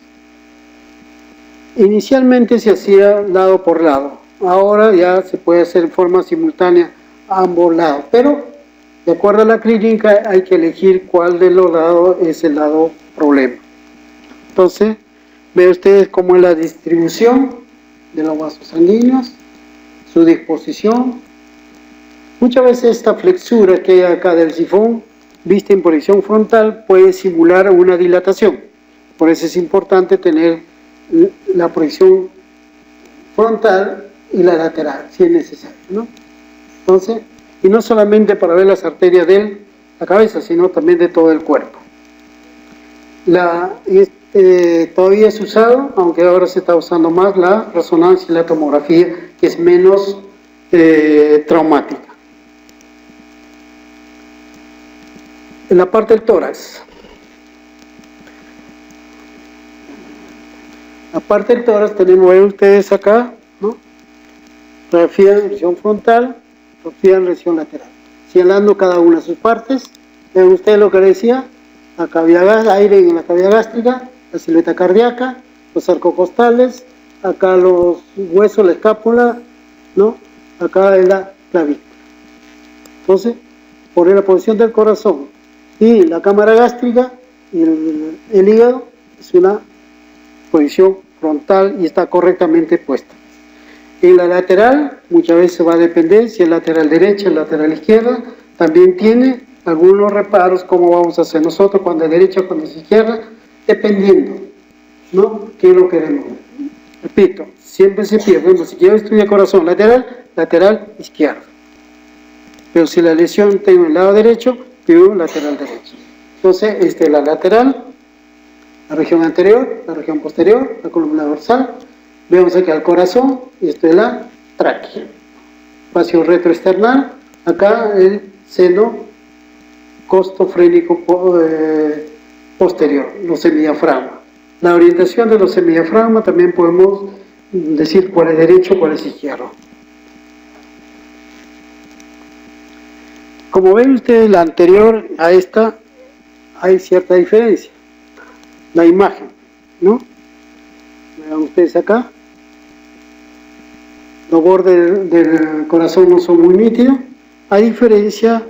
Inicialmente se hacía lado por lado, ahora ya se puede hacer en forma simultánea a ambos lados, pero de acuerdo a la clínica hay que elegir cuál de los lados es el lado problema. Entonces, ven ustedes cómo es la distribución de los vasos sanguíneos, su disposición. Muchas veces esta flexura que hay acá del sifón, vista en proyección frontal, puede simular una dilatación. Por eso es importante tener la proyección frontal y la lateral, si es necesario, ¿no? Entonces, y no solamente para ver las arterias de la cabeza, sino también de todo el cuerpo. Todavía es usado, aunque ahora se está usando más la resonancia y la tomografía, que es menos traumática. En la parte del tórax. Aparte del tórax tenemos, ven ustedes acá, ¿no? Radiografía en región frontal, radiografía en región lateral. Señalando cada una de sus partes, ven ustedes lo que decía, la cavidad, aire en la cavidad gástrica, la silueta cardíaca, los arcocostales, acá los huesos, la escápula, ¿no? Acá es la clavícula. Entonces, poner la posición del corazón y la cámara gástrica y el hígado es una posición frontal y está correctamente puesta. En la lateral, muchas veces va a depender si es lateral derecha, lateral izquierda, también tiene algunos reparos como vamos a hacer nosotros cuando es derecha, cuando es izquierda, dependiendo, ¿no? ¿Qué lo queremos? Repito, siempre se pide, bueno, si quiero estudiar corazón lateral, lateral izquierdo. Pero si la lesión tengo el lado derecho, pido lateral derecho. Entonces, esta es la lateral, la región anterior, la región posterior, la columna dorsal. Vemos aquí al corazón, y esto es la tráquea. Espacio retroesternal, acá el seno costofrénico posterior, los semidiafragmas. La orientación de los semidiafragmas también podemos decir cuál es derecho, cuál es izquierdo. Como ven ustedes, la anterior a esta hay cierta diferencia. La imagen, ¿no? Vean ustedes acá. Los bordes del corazón no son muy nítidos, a diferencia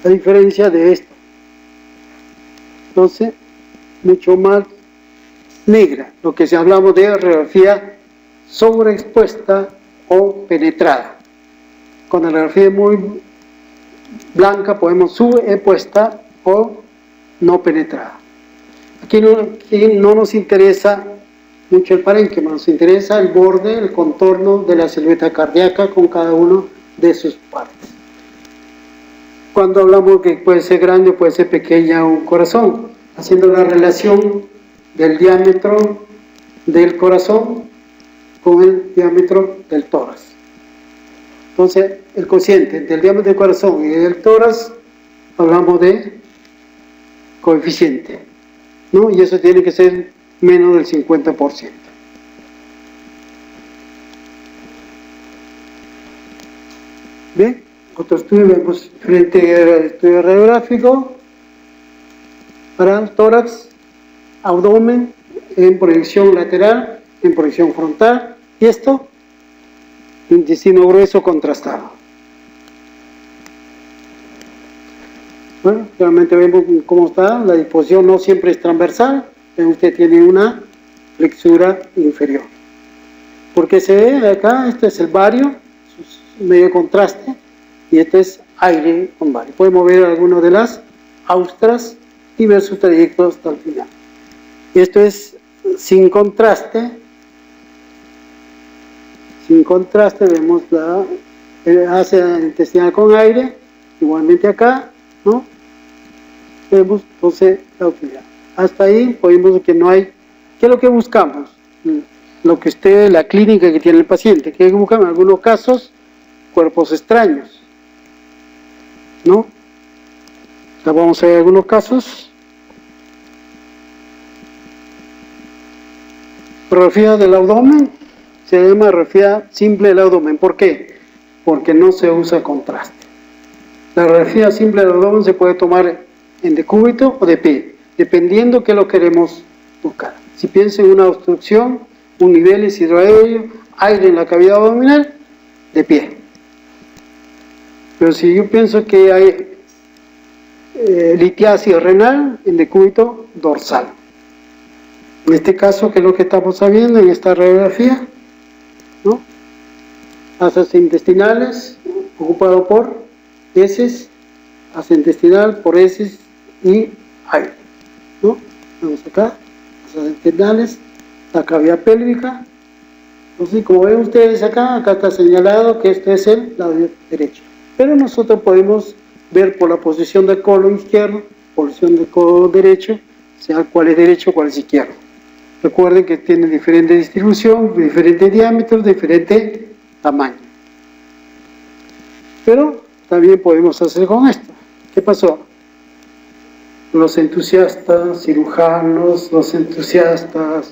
de esto. Entonces, mucho más negra, lo que si hablamos de radiografía sobreexpuesta o penetrada. Cuando la radiografía es muy blanca, podemos subexpuesta o no penetrada. Aquí no nos interesa mucho el parénquima, nos interesa el borde, el contorno de la silueta cardíaca con cada uno de sus partes. Cuando hablamos que puede ser grande o puede ser pequeña un corazón, haciendo la relación del diámetro del corazón con el diámetro del tórax. Entonces, el cociente del diámetro del corazón y del tórax, hablamos de coeficiente, ¿no? Y eso tiene que ser menos del 50%. ¿Bien? Otro estudio, vemos frente al estudio radiográfico para el tórax, abdomen en proyección lateral, en proyección frontal, y esto, intestino grueso contrastado. Bueno, realmente vemos cómo está, la disposición no siempre es transversal, usted tiene una flexura inferior. Porque se ve acá, este es el bario, medio contraste, y este es aire con bario. Podemos ver algunas de las austras y ver su trayecto hasta el final. Esto es sin contraste. Sin contraste vemos la área intestinal con aire, igualmente acá, ¿no? Vemos entonces la utilidad. Hasta ahí podemos ver que no hay. ¿Qué es lo que buscamos? Lo que usted, la clínica que tiene el paciente, que buscamos en algunos casos cuerpos extraños, ¿no? Ya vamos a ver algunos casos. Radiografía del abdomen, se llama radiografía simple del abdomen. ¿Por qué? Porque no se usa contraste. La radiografía simple del abdomen se puede tomar en decúbito o de pie, dependiendo qué lo queremos buscar. Si piensa en una obstrucción, un nivel hidroaéreo, aire en la cavidad abdominal, de pie. Pero si yo pienso que hay litiasis renal, en decúbito dorsal. En este caso, ¿qué es lo que estamos sabiendo en esta radiografía? ¿No? Asas intestinales, ocupado por heces, asa intestinal por heces y aire, ¿no? Vamos acá, asas intestinales, la cavidad pélvica. Entonces, como ven ustedes acá está señalado que este es el lado derecho. Pero nosotros podemos ver por la posición del colon izquierdo, posición del colon derecho, sea cuál es derecho, cuál es izquierdo. Recuerden que tiene diferente distribución, diferentes diámetros, diferente tamaño. Pero también podemos hacer con esto. ¿Qué pasó? Los entusiastas, cirujanos, los entusiastas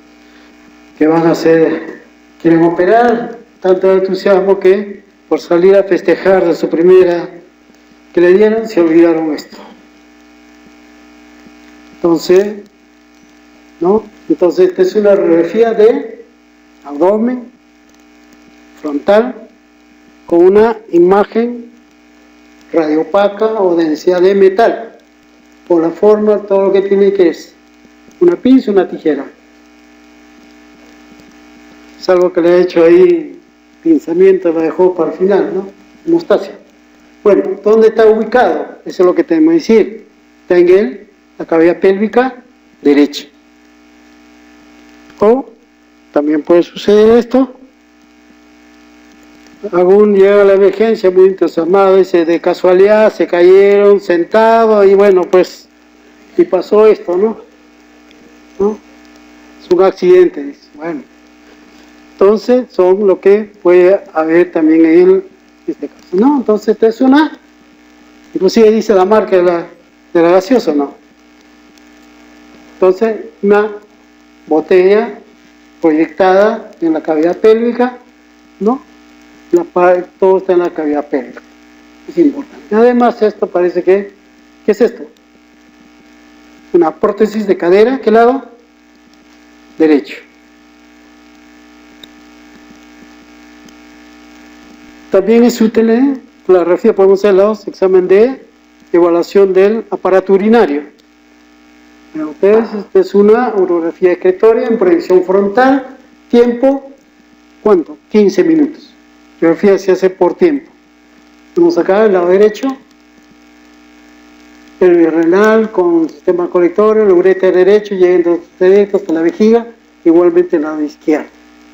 que van a hacer, quieren operar, tanto entusiasmo que por salir a festejar de su primera que le dieron, se olvidaron esto. Entonces, ¿no? Entonces, esta es una radiografía de abdomen frontal con una imagen radiopaca o densidad de metal. Por la forma, todo lo que tiene que es una pinza, una tijera. Salvo que le he hecho ahí pinzamiento, lo dejó para el final, ¿no? Hemostasia. Bueno, ¿dónde está ubicado? Eso es lo que tenemos que decir. Está en la cavidad pélvica derecha. O también puede suceder esto. Algún llega a la emergencia muy entusiasmado, dice, de casualidad se cayeron sentados y bueno, pues, y pasó esto, ¿no? Es un accidente, dice. Bueno, entonces son lo que puede haber también en este caso, ¿no? Entonces esta es una, inclusive dice la marca de la gaseosa, ¿no? Entonces, una botella proyectada en la cavidad pélvica, ¿no? Todo está en la cavidad pélvica. Es importante. Además, esto parece que, ¿qué es esto? Una prótesis de cadera, ¿qué lado? Derecho. También es útil, la radiografía podemos hacer los examen de evaluación del aparato urinario. Para ustedes, esta es una urografía excretoria en proyección frontal, tiempo, ¿cuánto? 15 minutos. La radiografía se hace por tiempo. Vamos acá, el lado derecho, el renal con sistema colectorio, el ureter derecho, llegando directo hasta la vejiga, igualmente el lado izquierdo.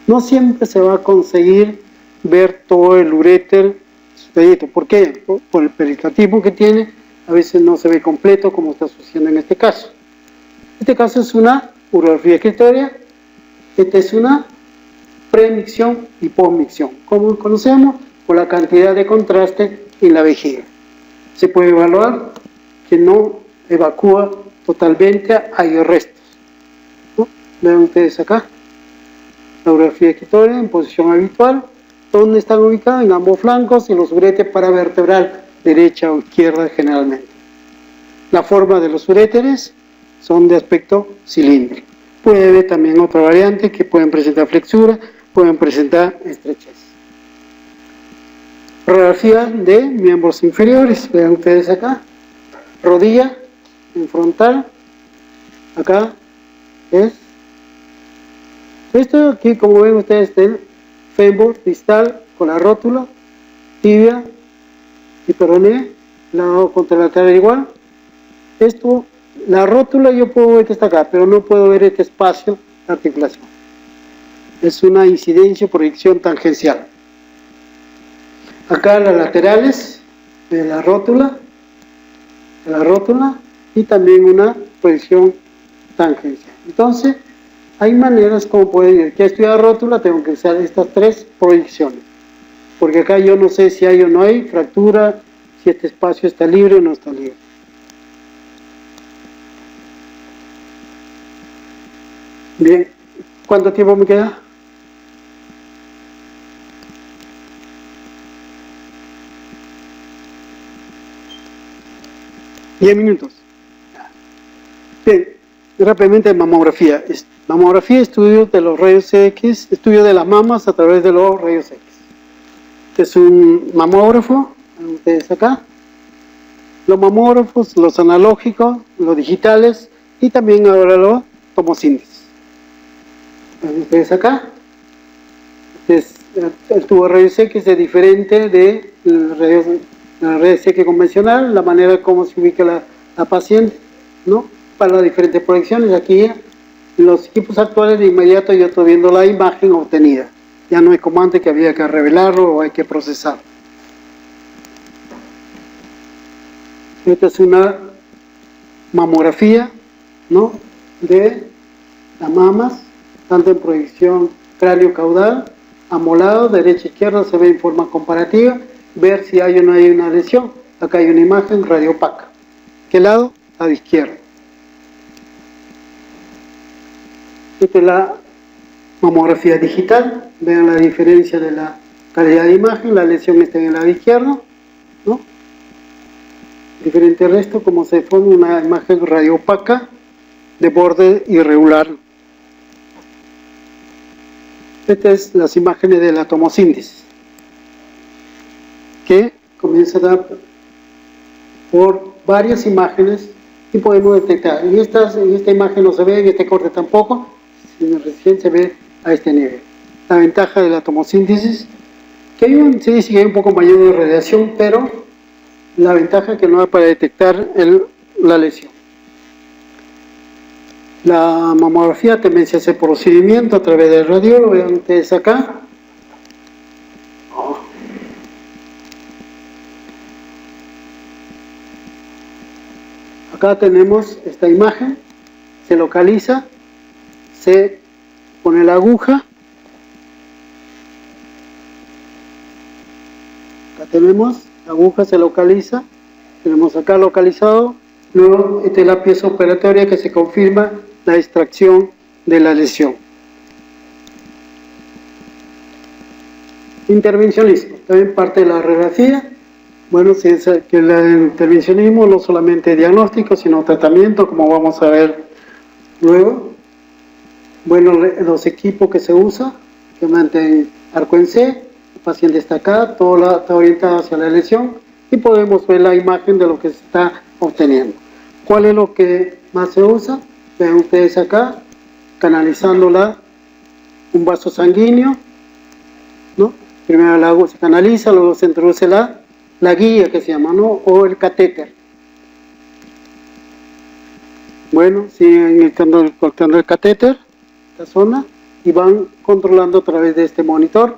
No siempre se va a conseguir ver todo el uréter expedito. ¿Por qué? Por el pericartismo que tiene, a veces no se ve completo como está sucediendo en este caso. Este caso es una urografía escritoria, esta es una premicción y postmicción. ¿Cómo conocemos? Por la cantidad de contraste en la vejiga. Se puede evaluar que no evacúa totalmente, hay restos, ¿no? Vean ustedes acá, la urografía escritoria en posición habitual, donde están ubicados en ambos flancos y los uréteres paravertebral, derecha o izquierda generalmente. La forma de los uréteres son de aspecto cilíndrico. Puede haber también otra variante que pueden presentar flexura, pueden presentar estrechez. Radiografía de miembros inferiores, vean ustedes acá, rodilla en frontal, acá es, esto aquí como ven ustedes del fémur distal con la rótula, tibia y peroné, lado contralateral igual. Esto, la rótula yo puedo ver que está acá, pero no puedo ver este espacio de articulación. Es una incidencia o proyección tangencial. Acá las laterales de la rótula y también una proyección tangencial. Entonces, hay maneras como poder, que estudiar rótula, tengo que usar estas tres proyecciones. Porque acá yo no sé si hay o no hay fractura, si este espacio está libre o no está libre. Bien, ¿cuánto tiempo me queda? ¿10 minutos? Bien, rápidamente mamografía. Mamografía, estudio de los rayos X, estudio de las mamas a través de los rayos X. Este es un mamógrafo, ustedes acá. Los mamógrafos, los analógicos, los digitales y también ahora los tomosíntesis. Ustedes acá. Este es el tubo de rayos X es diferente de la rayos X convencional, la manera como se ubica la paciente, ¿no? Para las diferentes proyecciones. Aquí en los equipos actuales de inmediato yo estoy viendo la imagen obtenida. Ya no es como antes que había que revelarlo o hay que procesarlo. Esta es una mamografía, ¿no? De las mamas, tanto en proyección cráneo-caudal, amolado, derecha e izquierda, se ve en forma comparativa, ver si hay o no hay una lesión. Acá hay una imagen radiopaca. ¿Qué lado? Lado izquierdo. Esta es la mamografía digital. Vean la diferencia de la calidad de imagen. La lesión está en el lado izquierdo, ¿no? Diferente resto, como se forma una imagen radiopaca de borde irregular. Estas son las imágenes de la tomosíntesis, que comienza a dar por varias imágenes y podemos detectar. En esta imagen no se ve, en este corte tampoco, sino recién se ve a este nivel. La ventaja de la tomosíntesis, que se dice que hay un poco mayor de radiación, pero la ventaja es que no da para detectar la lesión. La mamografía también se hace por procedimiento a través del radiólogo, vean ustedes acá. Acá tenemos esta imagen, se localiza, se pone la aguja. Acá tenemos, la aguja se localiza, tenemos acá localizado. Luego, esta es la pieza operatoria que se confirma la extracción de la lesión. Intervencionismo, también parte de la radiografía. Bueno, que el intervencionismo no solamente diagnóstico, sino tratamiento, como vamos a ver luego. Bueno, los equipos que se usan, que mantienen arco en C, el paciente está acá, todo está orientado hacia la lesión y podemos ver la imagen de lo que se está obteniendo. ¿Cuál es lo que más se usa? Ven ustedes acá, canalizando un vaso sanguíneo, ¿no? Primero el agua se canaliza, luego se introduce la guía que se llama, ¿no? O el catéter. Bueno, siguen cortando el catéter, esta zona y van controlando a través de este monitor.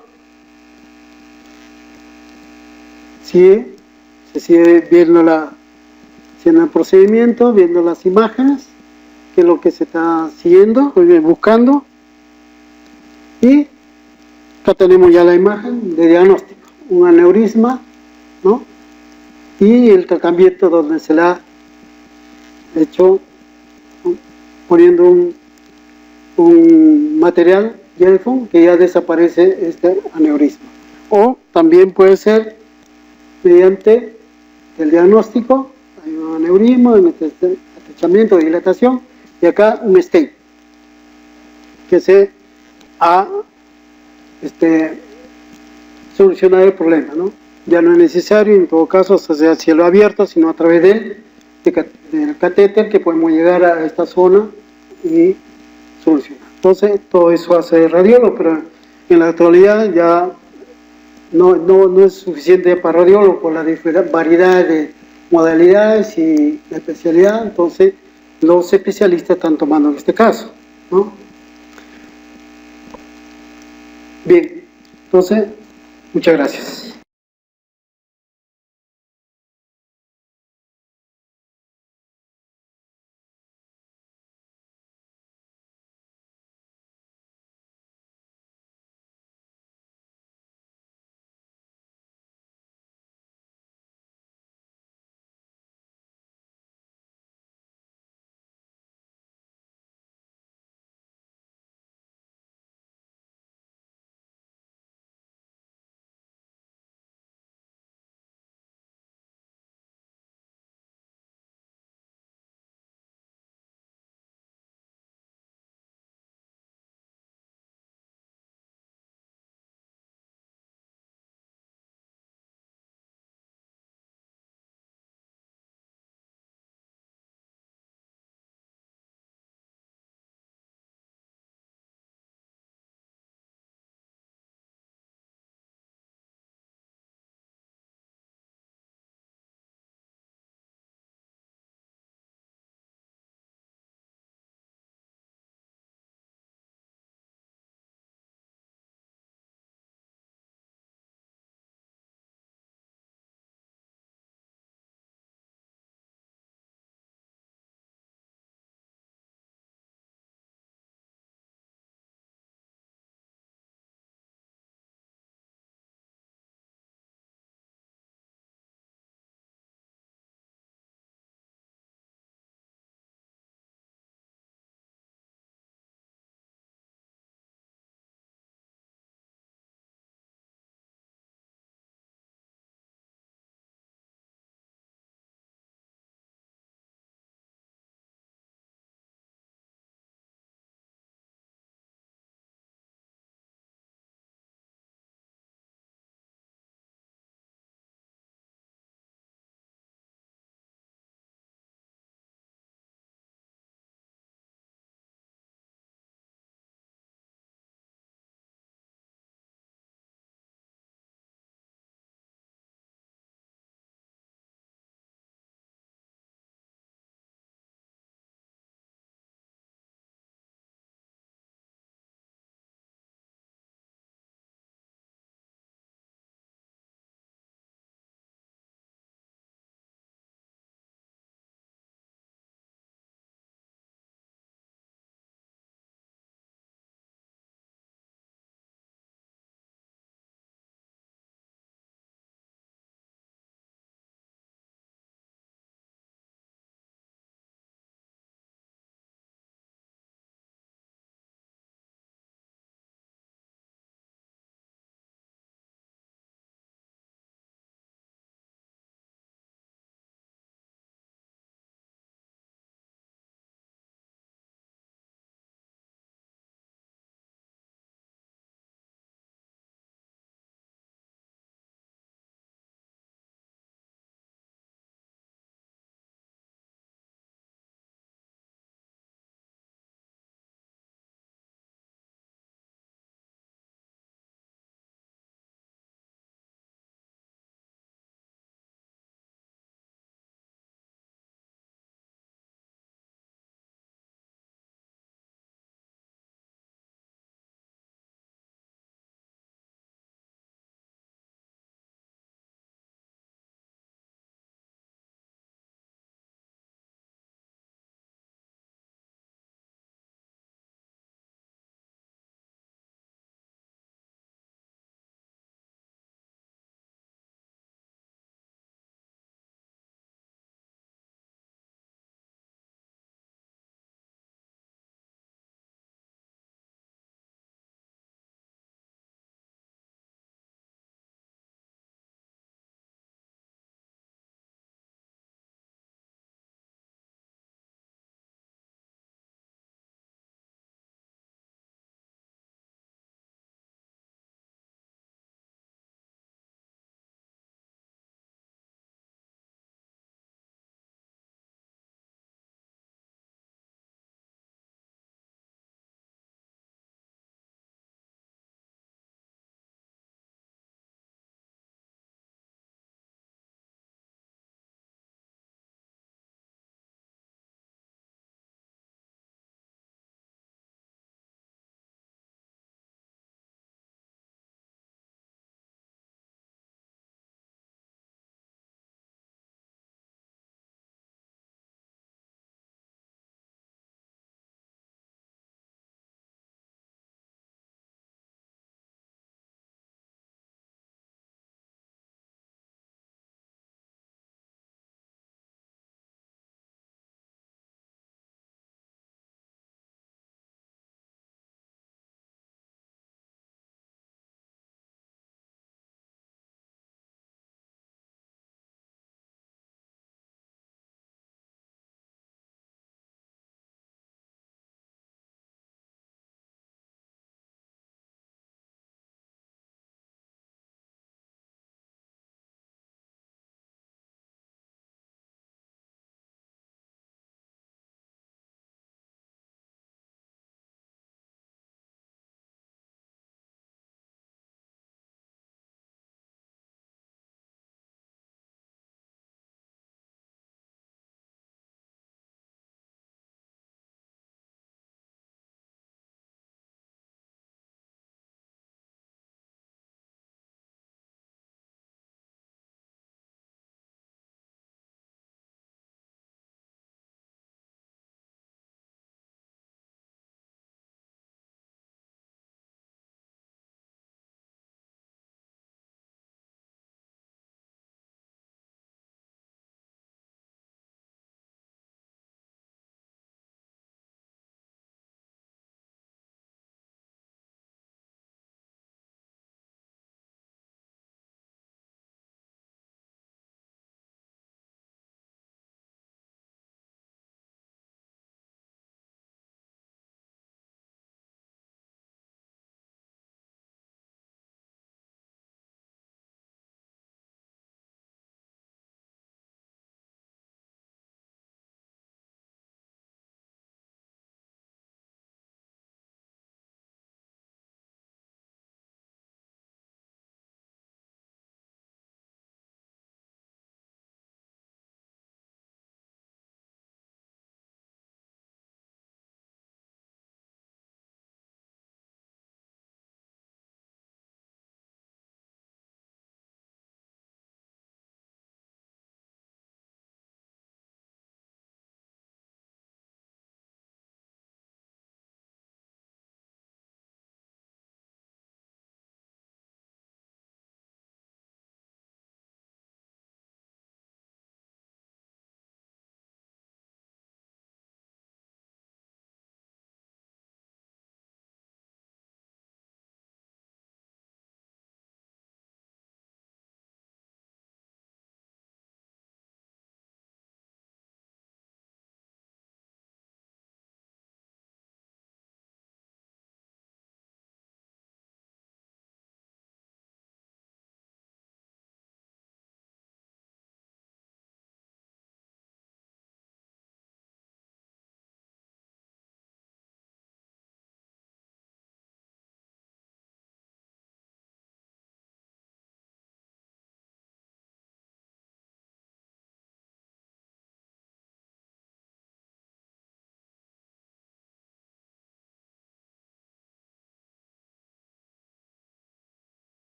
Se sigue viendo haciendo el procedimiento, viendo las imágenes, que es lo que se está siguiendo, buscando. Y acá tenemos ya la imagen de diagnóstico, un aneurisma, ¿no? Y el tratamiento donde se le ha hecho, ¿no?, poniendo un material Gelfond que ya desaparece este aneurisma. O también puede ser mediante el diagnóstico, hay un aneurisma, un atechamiento, dilatación, y acá un stent que se ha solucionado el problema, ¿no? Ya no es necesario, en todo caso, hacer a cielo abierto, sino a través del catéter, que podemos llegar a esta zona y solucionar. Entonces, todo eso hace el radiólogo, pero en la actualidad ya no es suficiente para radiólogo por la variedad de modalidades y de especialidad. Entonces los especialistas están tomando en este caso, ¿no? Bien, entonces muchas gracias.